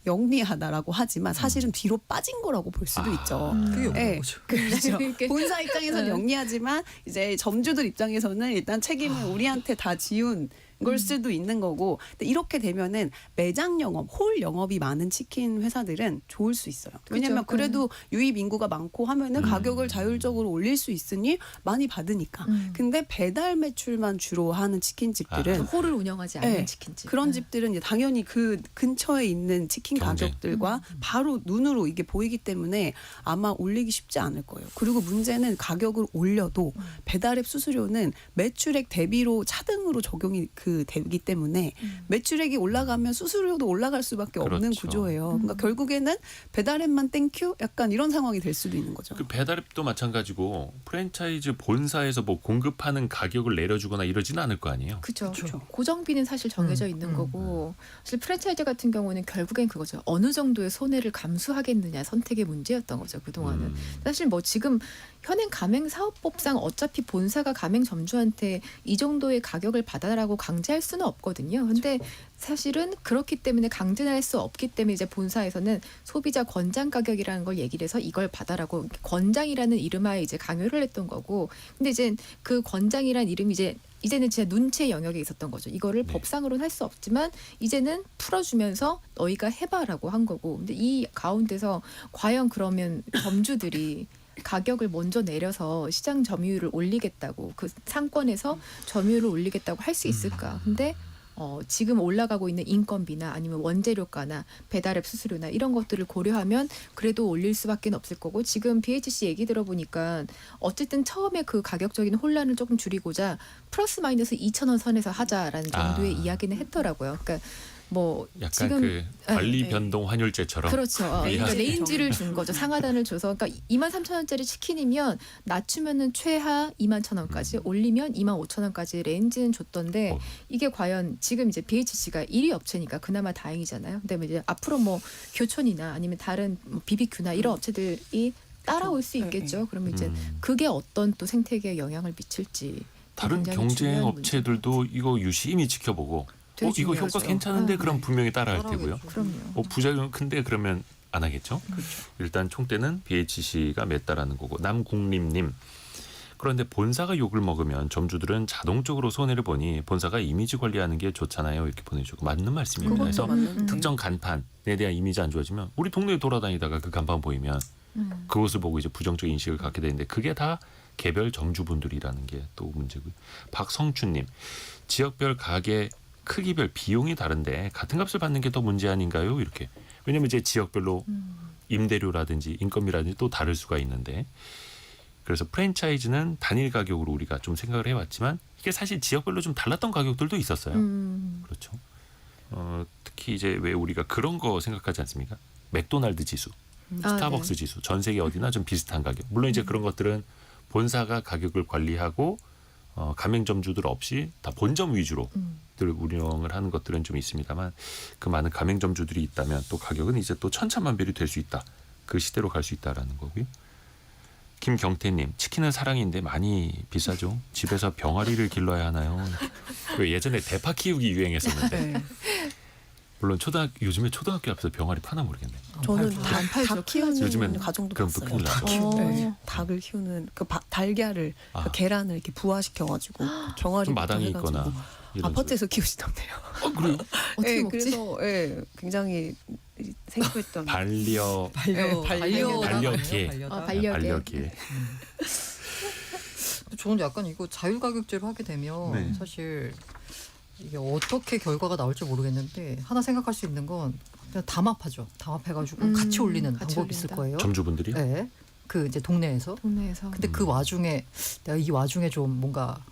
영리하다라고 하지만 사실은 뒤로 빠진 거라고 볼 수도 있죠. 그게 예. 뭐죠? 그렇죠. 이렇게. 본사 입장에서는 영리하지만 이제 점주들 입장에서는 일단 책임을 우리한테 다 지운 걸 수도 있는 거고. 근데 이렇게 되면은 매장 영업, 홀 영업이 많은 치킨 회사들은 좋을 수 있어요. 왜냐면 그렇죠. 그래도 유입 인구가 많고 하면은 가격을 자율적으로 올릴 수 있으니 많이 받으니까. 근데 배달 매출만 주로 하는 치킨집들은 홀을 운영하지 않는 네. 치킨집. 그런 집들은 이제 당연히 그 근처에 있는 치킨 경쟁. 가격들과 바로 눈으로 이게 보이기 때문에 아마 올리기 쉽지 않을 거예요. 그리고 문제는 가격을 올려도 배달앱 수수료는 매출액 대비로 차등으로 적용이 되기 때문에 매출액이 올라가면 수수료도 올라갈 수밖에 없는 그렇죠. 구조예요. 그러니까 결국에는 배달앱만 땡큐 약간 이런 상황이 될 수도 있는 거죠. 그 배달앱도 마찬가지고 프랜차이즈 본사에서 뭐 공급하는 가격을 내려주거나 이러지는 않을 거 아니에요. 그렇죠. 그쵸. 고정비는 사실 정해져 있는 거고 사실 프랜차이즈 같은 경우는 결국엔 그거죠. 어느 정도의 손해를 감수하겠느냐 선택의 문제였던 거죠. 그동안은. 사실 뭐 지금 현행 가맹사업법상 어차피 본사가 가맹점주한테 이 정도의 가격을 받아라고 강요 강제할 수는 없거든요. 근데 사실은 그렇기 때문에 강제할 수 없기 때문에 이제 본사에서는 소비자 권장 가격이라는 걸 얘기를 해서 이걸 받아라고 권장이라는 이름하에 이제 강요를 했던 거고. 근데 이제 그 권장이라는 이름이 이제는 진짜 눈치의 영역에 있었던 거죠. 이거를 네. 법상으로는 할 수 없지만 이제는 풀어주면서 너희가 해봐라고 한 거고. 근데 이 가운데서 과연 그러면 점주들이 가격을 먼저 내려서 시장 점유율을 올리겠다고 그 상권에서 점유율을 올리겠다고 할 수 있을까? 근데 지금 올라가고 있는 인건비나 아니면 원재료가나 배달앱 수수료나 이런 것들을 고려하면 그래도 올릴 수밖에 없을 거고 지금 BHC 얘기 들어보니까 어쨌든 처음에 그 가격적인 혼란을 조금 줄이고자 플러스 마이너스 2,000원 선에서 하자라는 정도의 이야기는 했더라고요. 그러니까 뭐 약간 지금 그 관리 네. 변동 환율제처럼. 그렇죠. 그러니까 예. 레인지를 준 거죠. 상하단을 줘서. 그러니까 23,000원짜리 치킨이면 낮추면은 최하 21,000원까지 올리면 25,000원까지 레인지는 줬던데 어. 이게 과연 지금 이제 BHC가 1위 업체니까 그나마 다행이잖아요. 근데 이제 앞으로 뭐 교촌이나 아니면 다른 뭐 BBQ나 이런 업체들이 따라올 수 있겠죠. 그러면 이제 그게 어떤 또 생태계에 영향을 미칠지 다른 굉장히 경쟁 중요한 업체들도 이거 유심히 지켜보고 되게 이거 효과 중요하죠. 괜찮은데 그럼 네. 분명히 따라할 테고요. 그럼요. 부작용 큰데 그러면 안 하겠죠. 일단 총대는 BHC가 맸다라는 거고. 남국림님. 그런데 본사가 욕을 먹으면 점주들은 자동적으로 손해를 보니 본사가 이미지 관리하는 게 좋잖아요. 이렇게 보내주고 맞는 말씀입니다. 그래서 특정 간판에 대한 이미지 안 좋아지면 우리 동네에 돌아다니다가 그 간판 보이면 그것을 보고 이제 부정적 인식을 갖게 되는데 그게 다 개별 점주분들이라는 게 또 문제고요. 박성춘님. 지역별 가게 크기별 비용이 다른데 같은 값을 받는 게 더 문제 아닌가요? 이렇게. 왜냐면 이제 지역별로 임대료라든지 인건비라든지 또 다를 수가 있는데 그래서 프랜차이즈는 단일 가격으로 우리가 좀 생각을 해왔지만 이게 사실 지역별로 좀 달랐던 가격들도 있었어요. 그렇죠. 특히 이제 왜 우리가 그런 거 생각하지 않습니까? 맥도날드 지수, 스타벅스 네. 지수, 전 세계 어디나 좀 비슷한 가격. 물론 이제 그런 것들은 본사가 가격을 관리하고 가맹점주들 없이 다 본점 위주로 운영을 하는 것들은 좀 있습니다만 그 많은 가맹점주들이 있다면 또 가격은 이제 또 천차만별이 될 수 있다. 그 시대로 갈 수 있다라는 거고요. 김경태님, 치킨은 사랑인데 많이 비싸죠. 집에서 병아리를 길러야 하나요? 왜 예전에 대파 키우기 유행했었는데 네. 물론 요즘에 초등학교 앞에서 병아리 파나 모르겠네. 저는 안 팔죠. 닭 키우는 요즘엔 가정도 그럼 또 봤어요. 큰일 나죠. 네. 닭을 키우는 그 달걀을 아. 그 계란을 이렇게 부화시켜가지고 병아리 좀 마당이 있거나 이런 아파트에서 키우시던데요. 그래요? 어떻게 네, 먹지? 그래서 굉장히 생소했던. 반려 반려개. 반려개. 저는 약간 이거 자율 가격제로 하게 되면 네. 사실 이게 어떻게 결과가 나올지 모르겠는데 하나 생각할 수 있는 건 그냥 담합하죠. 담합해가지고 같이 올리는 같이 방법이 있을 올린다. 거예요. 점주분들이 네. 그 이제 동네에서. 동네에서. 근데 그 와중에 내가 이 와중에 좀 뭔가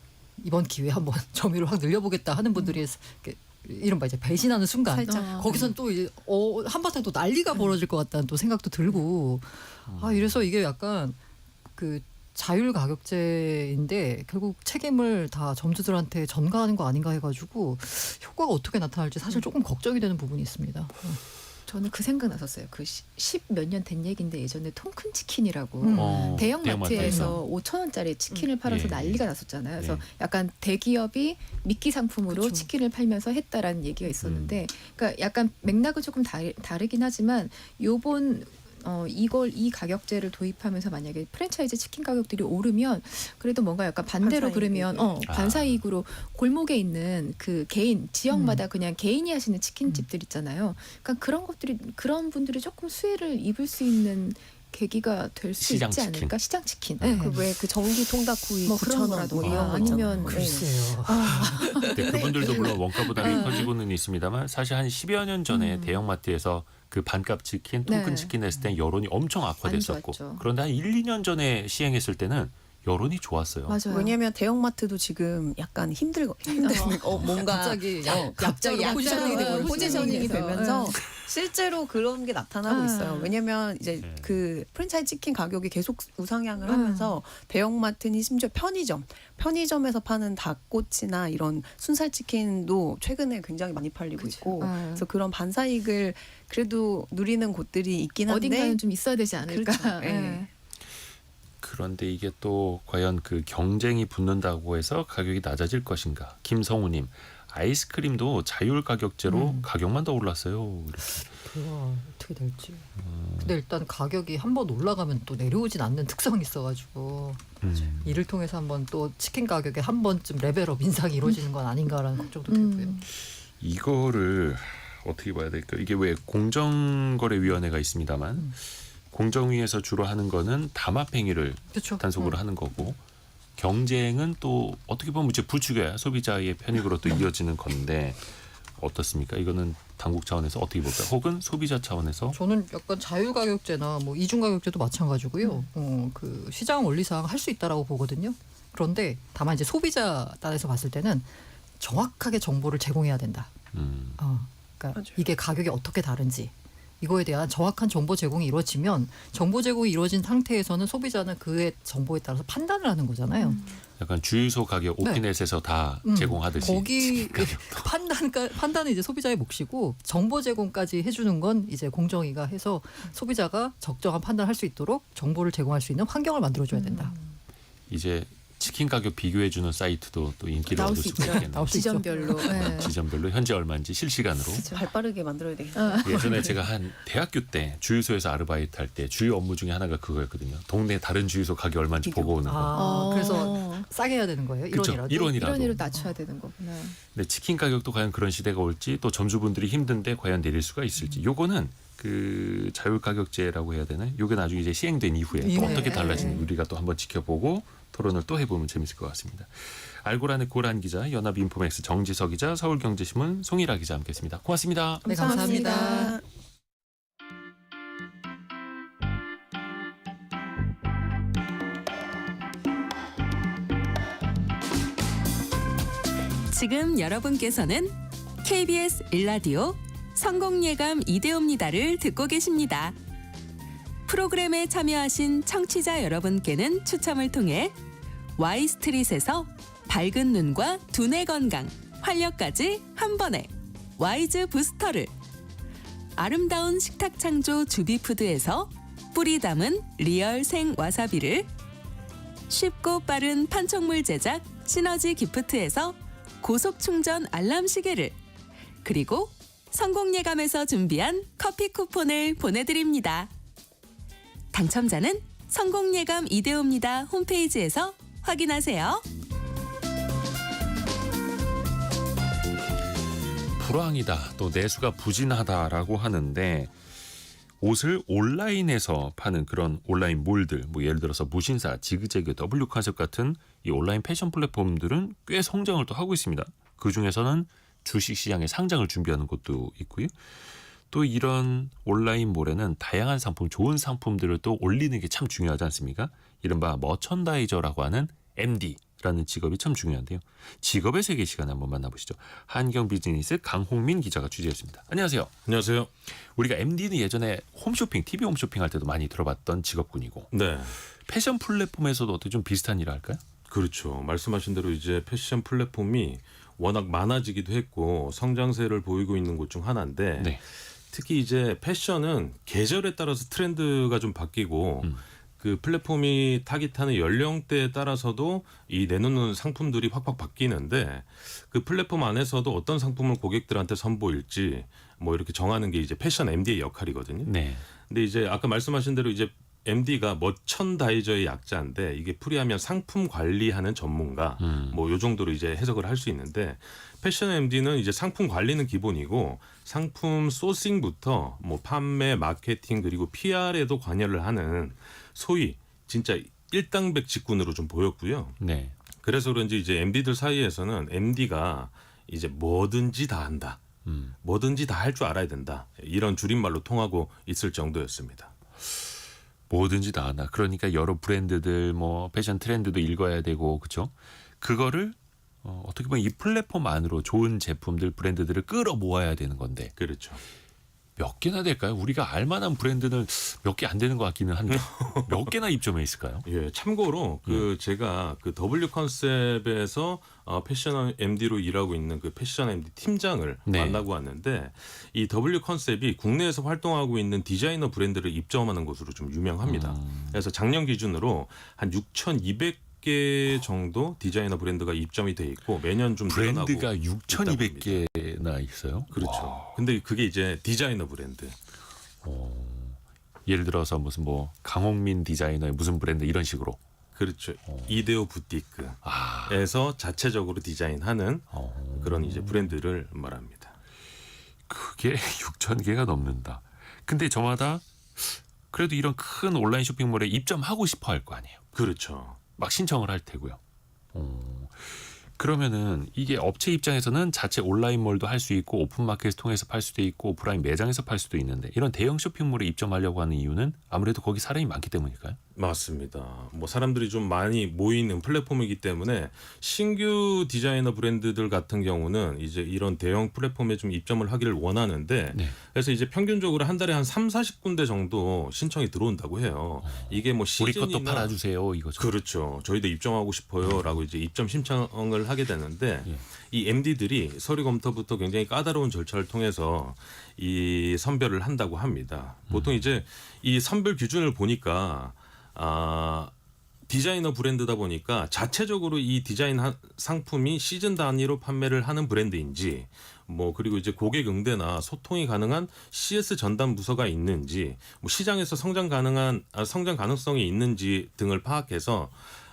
이번 기회에 한번 점유를 확 늘려보겠다 하는 분들이 이렇게 이른바 이제 배신하는 순간 살짝. 거기선 또 이제 한바탕 또 난리가 벌어질 것 같다는 또 생각도 들고 이래서 이게 약간 그 자율 가격제인데 결국 책임을 다 점주들한테 전가하는 거 아닌가 해가지고 효과가 어떻게 나타날지 사실 조금 걱정이 되는 부분이 있습니다. 저는 그 생각 났었어요. 그 10 몇 년 된 얘기인데 예전에 통큰 치킨이라고 대형마트에서 5,000원짜리 치킨을 팔아서 예. 난리가 났었잖아요. 그래서 예. 약간 대기업이 미끼 상품으로 그쵸. 치킨을 팔면서 했다라는 얘기가 있었는데, 그러니까 약간 맥락은 조금 다르긴 하지만 요번 이 가격제를 도입하면서 만약에 프랜차이즈 치킨 가격들이 오르면 그래도 뭔가 약간 반대로 반사이익. 그러면 반사이익으로 골목에 있는 그 개인 지역마다 그냥 개인이 하시는 치킨집들 있잖아요. 그러니까 그런 분들이 조금 수혜를 입을 수 있는 계기가 될 수 시장 있지 치킨. 않을까? 시장 치킨. 네. 그 전기 통닭구이 뭐 그런 9,000원 거라도 뭐 이런 거 아니면 있잖아요. 글쎄요. 네, 그분들도 물론 원가 부담이 커지고는 있습니다만 사실 한 10여 년 전에 대형마트에서 그 반값 치킨, 통큰 네. 치킨 했을 때 여론이 엄청 악화됐었고 좋았죠. 그런데 한 1, 2년 전에 시행했을 때는 여론이 좋았어요. 맞아요. 왜냐면 대형마트도 지금 약간 힘든 뭔가 갑자기 갑자기 포지셔닝이 포지셔닝이 되면서. 되면서 실제로 그런 게 나타나고 있어요. 왜냐면 이제 네. 그 프랜차이즈 치킨 가격이 계속 우상향을 하면서 대형마트니 심지어 편의점에서 파는 닭꼬치나 이런 순살 치킨도 최근에 굉장히 많이 팔리고 있고 그래서 그런 반사이익을 그래도 누리는 곳들이 있긴 한데 어딘가는 좀 있어야 되지 않을까? 그렇죠. 예. 네. 그런데 이게 또 과연 그 경쟁이 붙는다고 해서 가격이 낮아질 것인가? 김성우님, 아이스크림도 자율 가격제로 가격만 더 올랐어요. 이렇게. 그거 어떻게 될지. 근데 일단 가격이 한번 올라가면 또 내려오진 않는 특성이 있어가지고 이를 통해서 한번 또 치킨 가격에 한 번쯤 레벨업 인상이 이루어지는 건 아닌가라는 걱정도 들고요. 이거를 어떻게 봐야 될까? 이게 왜 공정거래위원회가 있습니다만 공정위에서 주로 하는 거는 담합행위를 그렇죠. 단속으로 하는 거고 경쟁은 또 어떻게 보면 이제 부추겨야 소비자의 편익으로 또 이어지는 건데 어떻습니까? 이거는 당국 차원에서 어떻게 볼까요? 혹은 소비자 차원에서 저는 약간 자유가격제나 뭐 이중가격제도 마찬가지고요. 그 시장 원리상 할 수 있다라고 보거든요. 그런데 다만 이제 소비자 단에서 봤을 때는 정확하게 정보를 제공해야 된다. 그러니까 맞아요. 이게 가격이 어떻게 다른지 이거에 대한 정확한 정보 제공이 이루어지면 정보 제공이 이루어진 상태에서는 소비자는 그의 정보에 따라서 판단을 하는 거잖아요. 약간 주유소 가격 오피넷에서 다 제공하듯이 거기 판단은 이제 소비자의 몫이고 정보 제공까지 해주는 건 이제 공정위가 해서 소비자가 적정한 판단할 수 있도록 정보를 제공할 수 있는 환경을 만들어줘야 된다. 이제 치킨 가격 비교해주는 사이트도 또 인기를 나올 얻을 수 수가 있죠. 있겠네요. 나올 수 있죠. 지점별로. 네. 지점별로 현재 얼마인지 실시간으로. 발 빠르게 만들어야 되겠어요. 예전에 제가 한 대학교 때 주유소에서 아르바이트 할 때 주요 업무 중에 하나가 그거였거든요. 동네 다른 주유소 가격 얼마인지 보고 오는 거. 그래서 싸게 해야 되는 거예요. 그쵸? 1원이라도. 1원이라도. 1원으로 낮춰야 되는 거구나. 근데 치킨 가격도 과연 그런 시대가 올지 또 점주분들이 힘든데 과연 내릴 수가 있을지. 요거는 그 자율가격제라고 해야 되나요? 요게 나중에 이제 시행된 이후에 또 네. 어떻게 달라지는지 우리가 또 한번 지켜보고 토론을 또 해보면 재밌을 것 같습니다. 알고란의 고란 기자, 연합인포맥스 정지석 기자, 서울경제신문 송일아 기자 함께했습니다. 고맙습니다. 네, 감사합니다. 지금 여러분께서는 KBS 1라디오 성공예감 이대호입니다를 듣고 계십니다. 프로그램에 참여하신 청취자 여러분께는 추첨을 통해 Y스트릿에서 밝은 눈과 두뇌 건강, 활력까지 한 번에 와이즈 부스터를, 아름다운 식탁 창조 주비푸드에서 뿌리 담은 리얼 생 와사비를, 쉽고 빠른 판촉물 제작 시너지 기프트에서 고속 충전 알람 시계를, 그리고 성공예감에서 준비한 커피 쿠폰을 보내드립니다. 당첨자는 성공예감 이대호입니다 홈페이지에서 확인하세요. 불황이다, 또 내수가 부진하다라고 하는데 옷을 온라인에서 파는 그런 온라인 몰들, 뭐 예를 들어서 무신사, 지그재그, W컨셉 같은 이 온라인 패션 플랫폼들은 꽤 성장을 또 하고 있습니다. 그 중에서는 주식시장에 상장을 준비하는 곳도 있고요. 또 이런 온라인 몰에는 다양한 상품, 좋은 상품들을 또 올리는 게 참 중요하지 않습니까? 이른바 머천다이저라고 하는 MD라는 직업이 참 중요한데요. 직업의 세계 시간에 한번 만나보시죠. 한경비즈니스 강홍민 기자가 취재했습니다. 안녕하세요. 안녕하세요. 우리가 MD는 예전에 홈쇼핑, TV 홈쇼핑 할 때도 많이 들어봤던 직업군이고 네, 패션 플랫폼에서도 어떻게 좀 비슷한 일을 할까요? 그렇죠. 말씀하신 대로 이제 패션 플랫폼이 워낙 많아지기도 했고 성장세를 보이고 있는 곳 중 하나인데 네. 특히 이제 패션은 계절에 따라서 트렌드가 좀 바뀌고 그 플랫폼이 타깃하는 연령대에 따라서도 이 내놓는 상품들이 확확 바뀌는데 그 플랫폼 안에서도 어떤 상품을 고객들한테 선보일지 뭐 이렇게 정하는 게 이제 패션 MD의 역할이거든요. 네. 근데 이제 아까 말씀하신 대로 이제 MD가 머천다이저의 약자인데 이게 풀이하면 상품 관리하는 전문가 뭐 요 정도로 이제 해석을 할 수 있는데 패션 MD는 이제 상품 관리는 기본이고 상품 소싱부터 뭐 판매, 마케팅 그리고 PR에도 관여를 하는 소위 진짜 일당백 직군으로 좀 보였고요. 네. 그래서 그런지 이제 MD들 사이에서는 MD가 이제 뭐든지 다 한다. 뭐든지 다 할 줄 알아야 된다. 이런 줄임말로 통하고 있을 정도였습니다. 뭐든지 다 하나. 그러니까 여러 브랜드들 뭐 패션 트렌드도 읽어야 되고 그렇죠. 그거를 어떻게 보면 이 플랫폼 안으로 좋은 제품들 브랜드들을 끌어 모아야 되는 건데 그렇죠. 몇 개나 될까요? 우리가 알만한 브랜드는 몇 개 안 되는 것 같기는 한데 몇 개나 입점해 있을까요? 예, 참고로 그 제가 그 W 컨셉에서 패션 MD로 일하고 있는 그 패션 MD 팀장을 네. 만나고 왔는데 이 W 컨셉이 국내에서 활동하고 있는 디자이너 브랜드를 입점하는 곳으로 좀 유명합니다. 그래서 작년 기준으로 한 6,200 6,200개 정도 디자이너 브랜드가 입점이 돼 있고 매년 좀 늘어나고 브랜드가 6,200개나 있어요. 그렇죠. 와. 근데 그게 이제 디자이너 브랜드. 예를 들어서 무슨 뭐 강홍민 디자이너의 무슨 브랜드 이런 식으로. 그렇죠. 이데오 부티크에서 자체적으로 디자인하는 그런 이제 브랜드를 말합니다. 그게 6,000개가 넘는다. 근데 저마다 그래도 이런 큰 온라인 쇼핑몰에 입점하고 싶어 할 거 아니에요. 그렇죠. 막 신청을 할 테고요. 그러면은 이게 업체 입장에서는 자체 온라인몰도 할 수 있고 오픈마켓을 통해서 팔 수도 있고 오프라인 매장에서 팔 수도 있는데 이런 대형 쇼핑몰에 입점하려고 하는 이유는 아무래도 거기 사람이 많기 때문일까요? 맞습니다. 뭐 사람들이 좀 많이 모이는 플랫폼이기 때문에 신규 디자이너 브랜드들 같은 경우는 이제 이런 대형 플랫폼에 좀 입점을 하기를 원하는데 네. 그래서 이제 평균적으로 한 달에 한 3-40군데 정도 신청이 들어온다고 해요. 이게 뭐 우리 시즌이나 것도 팔아주세요 이거죠. 그렇죠. 저희도 입점하고 싶어요라고 이제 입점 신청을 하게 되는데 예. 이 MD들이 서류 검토부터 굉장히 까다로운 절차를 통해서 이 선별을 한다고 합니다. 보통 이제 이 선별 기준을 보니까 디자이너 브랜드다 보니까 자체적으로 이 디자인 상품이 시즌 단위로 판매를 하는 브랜드인지 뭐 그리고 이제 고객 응대나 소통이 가능한 CS 전담 부서가 있는지 뭐 시장에서 성장 가능성이 있는지 등을 파악해서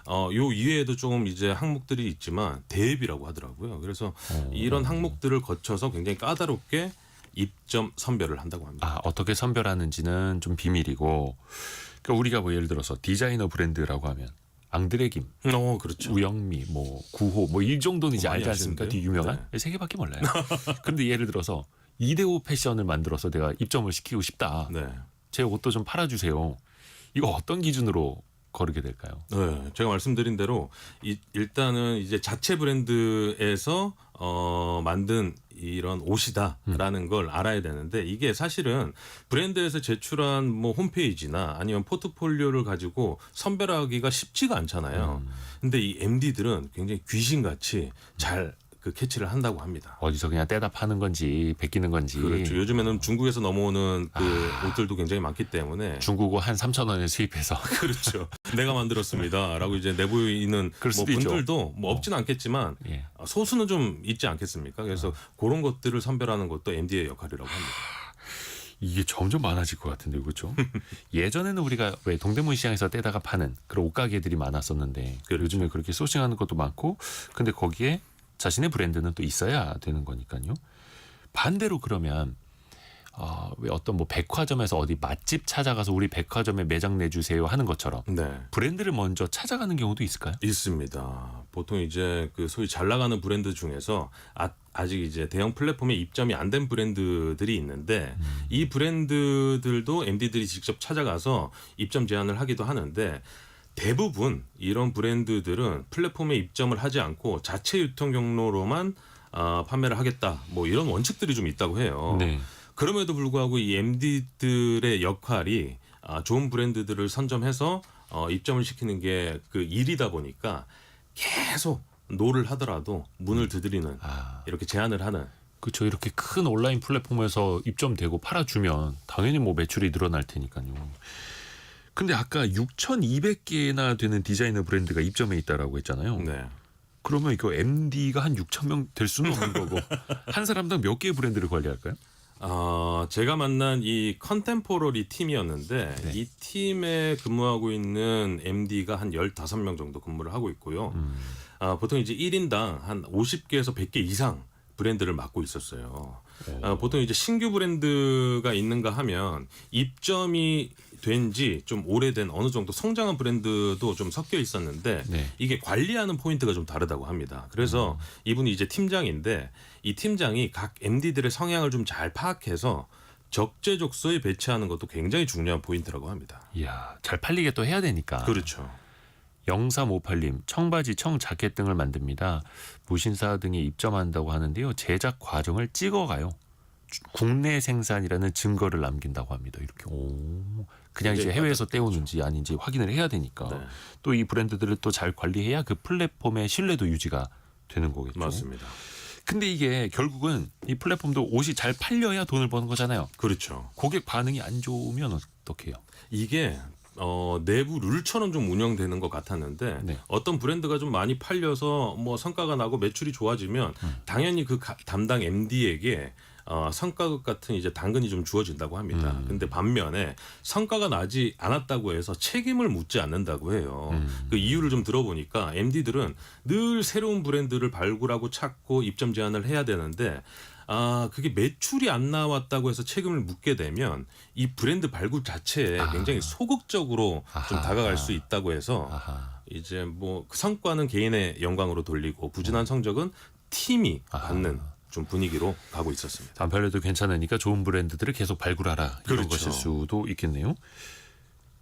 요 이외에도 조금 이제 항목들이 있지만 대입이라고 하더라고요. 그래서 이런 항목들을 거쳐서 굉장히 까다롭게 입점 선별을 한다고 합니다. 어떻게 선별하는지는 좀 비밀이고 그러니까 우리가 뭐 예를 들어서 디자이너 브랜드라고 하면 앙드레김, 그렇죠. 우영미, 뭐 구호 뭐 이 정도는 이제 많이 알지 않습니까? 아시는데요? 되게 유명한 세 개밖에 몰라요. 그런데 예를 들어서 이데오 패션을 만들어서 내가 입점을 시키고 싶다. 네. 제 옷도 좀 팔아주세요. 이거 어떤 기준으로 거르게 될까요? 네, 제가 말씀드린 대로 일단은 이제 자체 브랜드에서 만든 이런 옷이다라는 걸 알아야 되는데 이게 사실은 브랜드에서 제출한 뭐 홈페이지나 아니면 포트폴리오를 가지고 선별하기가 쉽지가 않잖아요. 근데 이 MD들은 굉장히 귀신같이 잘 그 캐치를 한다고 합니다. 어디서 그냥 떼다 파는 건지 베끼는 건지. 그렇죠. 요즘에는 중국에서 넘어오는 그 옷들도 굉장히 많기 때문에 중국어 한 3,000원에 수입해서 그렇죠. 내가 만들었습니다라고 이제 내보이는 그럴 뭐 수도 있죠. 분들도 뭐 없진 않겠지만 예. 소수는 좀 있지 않겠습니까? 그래서 그런 것들을 선별하는 것도 MD의 역할이라고 합니다. 이게 점점 많아질 것 같은데 그렇죠? 예전에는 우리가 왜 동대문 시장에서 떼다가 파는 그런 옷가게들이 많았었는데 그렇죠. 요즘에 그렇게 소싱하는 것도 많고 근데 거기에 자신의 브랜드는 또 있어야 되는 거니까요. 반대로 그러면 왜 어떤 뭐 백화점에서 어디 맛집 찾아가서 우리 백화점에 매장 내주세요 하는 것처럼 네. 브랜드를 먼저 찾아가는 경우도 있을까요? 있습니다. 보통 이제 그 소위 잘 나가는 브랜드 중에서 아직 이제 대형 플랫폼에 입점이 안 된 브랜드들이 있는데 이 브랜드들도 MD들이 직접 찾아가서 입점 제안을 하기도 하는데 대부분 이런 브랜드들은 플랫폼에 입점을 하지 않고 자체 유통 경로로만 판매를 하겠다. 뭐 이런 원칙들이 좀 있다고 해요. 네. 그럼에도 불구하고 이 MD들의 역할이 좋은 브랜드들을 선점해서 입점을 시키는 게 그 일이다 보니까 계속 노를 하더라도 문을 두드리는 이렇게 제안을 하는. 그렇죠. 이렇게 큰 온라인 플랫폼에서 입점되고 팔아주면 당연히 뭐 매출이 늘어날 테니까요. 근데 아까 6,200개나 되는 디자이너 브랜드가 입점해 있다라고 했잖아요. 네. 그러면 이거 MD가 한 6,000명 될 수는 없는 거고 한 사람당 몇 개의 브랜드를 관리할까요? 제가 만난 이 컨템포러리 팀이었는데 네. 이 팀에 근무하고 있는 MD가 한 15명 정도 근무를 하고 있고요. 보통 이제 1인당 한 50개에서 100개 이상 브랜드를 맡고 있었어요. 보통 이제 신규 브랜드가 있는가 하면 입점이 된 지 좀 오래된 어느 정도 성장한 브랜드도 좀 섞여 있었는데 네. 이게 관리하는 포인트가 좀 다르다고 합니다. 그래서 이분이 이제 팀장인데 이 팀장이 각 MD들의 성향을 좀 잘 파악해서 적재적소에 배치하는 것도 굉장히 중요한 포인트라고 합니다. 이야, 잘 팔리게 또 해야 되니까. 그렇죠. 0358님, 청바지, 청자켓 등을 만듭니다. 무신사 등에 입점한다고 하는데요. 제작 과정을 찍어가요. 국내 생산이라는 증거를 남긴다고 합니다. 이렇게 그냥 이제 해외에서 떼오는지 아닌지 확인을 해야 되니까 네. 또 이 브랜드들을 또 잘 관리해야 그 플랫폼의 신뢰도 유지가 되는 거겠죠. 맞습니다. 근데 이게 결국은 이 플랫폼도 옷이 잘 팔려야 돈을 버는 거잖아요. 그렇죠. 고객 반응이 안 좋으면 어떻게 해요? 이게 내부 룰처럼 좀 운영되는 것 같았는데 네. 어떤 브랜드가 좀 많이 팔려서 뭐 성과가 나고 매출이 좋아지면 당연히 그 담당 MD에게 성과급 같은 이제 당근이 좀 주어진다고 합니다. 근데 반면에 성과가 나지 않았다고 해서 책임을 묻지 않는다고 해요. 그 이유를 좀 들어보니까 MD들은 늘 새로운 브랜드를 발굴하고 찾고 입점 제안을 해야 되는데 그게 매출이 안 나왔다고 해서 책임을 묻게 되면 이 브랜드 발굴 자체에 굉장히 소극적으로 좀 다가갈 수 있다고 해서 이제 뭐그 성과는 개인의 영광으로 돌리고 부진한 성적은 팀이 받는 좀 분위기로 가고 있었습니다. 안 팔려도 괜찮으니까 좋은 브랜드들을 계속 발굴하라 이런 그렇죠. 것일 수도 있겠네요.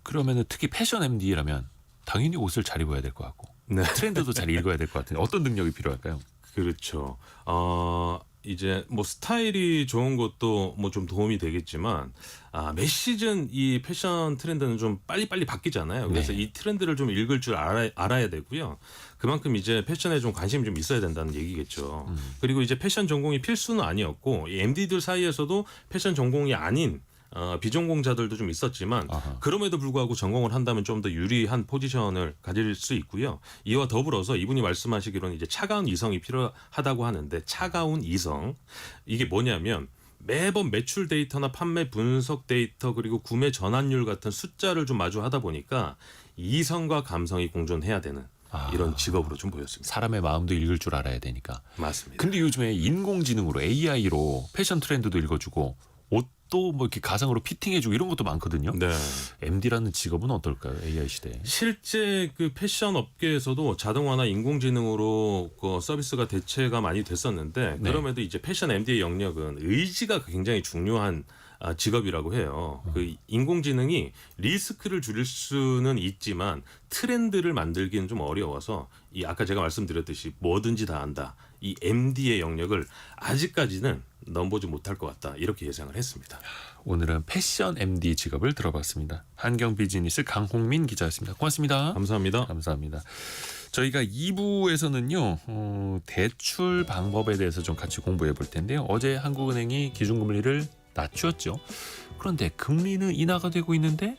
그러면은 특히 패션 MD라면 당연히 옷을 잘 입어야 될 것 같고 네. 트렌드도 잘 읽어야 될 것 같은데 어떤 능력이 필요할까요? 그렇죠. 이제 뭐 스타일이 좋은 것도 뭐 좀 도움이 되겠지만 매 시즌 이 패션 트렌드는 좀 빨리빨리 바뀌잖아요. 그래서 네. 이 트렌드를 좀 읽을 줄 알아야 되고요. 그만큼 이제 패션에 좀 관심이 좀 있어야 된다는 얘기겠죠. 그리고 이제 패션 전공이 필수는 아니었고 이 MD들 사이에서도 패션 전공이 아닌 비전공자들도 좀 있었지만 그럼에도 불구하고 전공을 한다면 좀 더 유리한 포지션을 가질 수 있고요. 이와 더불어서 이분이 말씀하시기로는 이제 차가운 이성이 필요하다고 하는데 차가운 이성 이게 뭐냐면 매번 매출 데이터나 판매 분석 데이터 그리고 구매 전환율 같은 숫자를 좀 마주하다 보니까 이성과 감성이 공존해야 되는 이런 직업으로 좀 보였습니다. 사람의 마음도 읽을 줄 알아야 되니까. 맞습니다. 근데 요즘에 인공지능으로 AI로 패션 트렌드도 읽어주고 옷도 뭐 이렇게 가상으로 피팅해주고 이런 것도 많거든요. 네. MD라는 직업은 어떨까요? AI 시대에. 실제 그 패션 업계에서도 자동화나 인공지능으로 그 서비스가 대체가 많이 됐었는데 네. 그럼에도 이제 패션 MD의 영역은 의지가 굉장히 중요한 직업이라고 해요. 그 인공지능이 리스크를 줄일 수는 있지만 트렌드를 만들기는 좀 어려워서 이 아까 제가 말씀드렸듯이 뭐든지 다 한다. 이 MD의 영역을 아직까지는 넘보지 못할 것 같다. 이렇게 예상을 했습니다. 오늘은 패션 MD 직업을 들어봤습니다. 한경 비즈니스 강홍민 기자였습니다. 고맙습니다. 감사합니다. 감사합니다. 저희가 2부에서는요. 대출 방법에 대해서 좀 같이 공부해 볼 텐데요. 어제 한국은행이 기준금리를 낮추었죠. 그런데 금리는 인하가 되고 있는데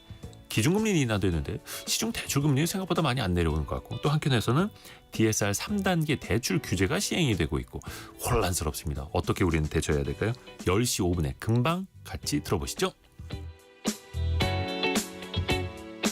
기준금리는 인하되는데 시중 대출금리는 생각보다 많이 안 내려오는 것 같고 또 한편에서는 DSR 3단계 대출 규제가 시행이 되고 있고 혼란스럽습니다. 어떻게 우리는 대처해야 될까요? 10시 5분에 금방 같이 들어보시죠.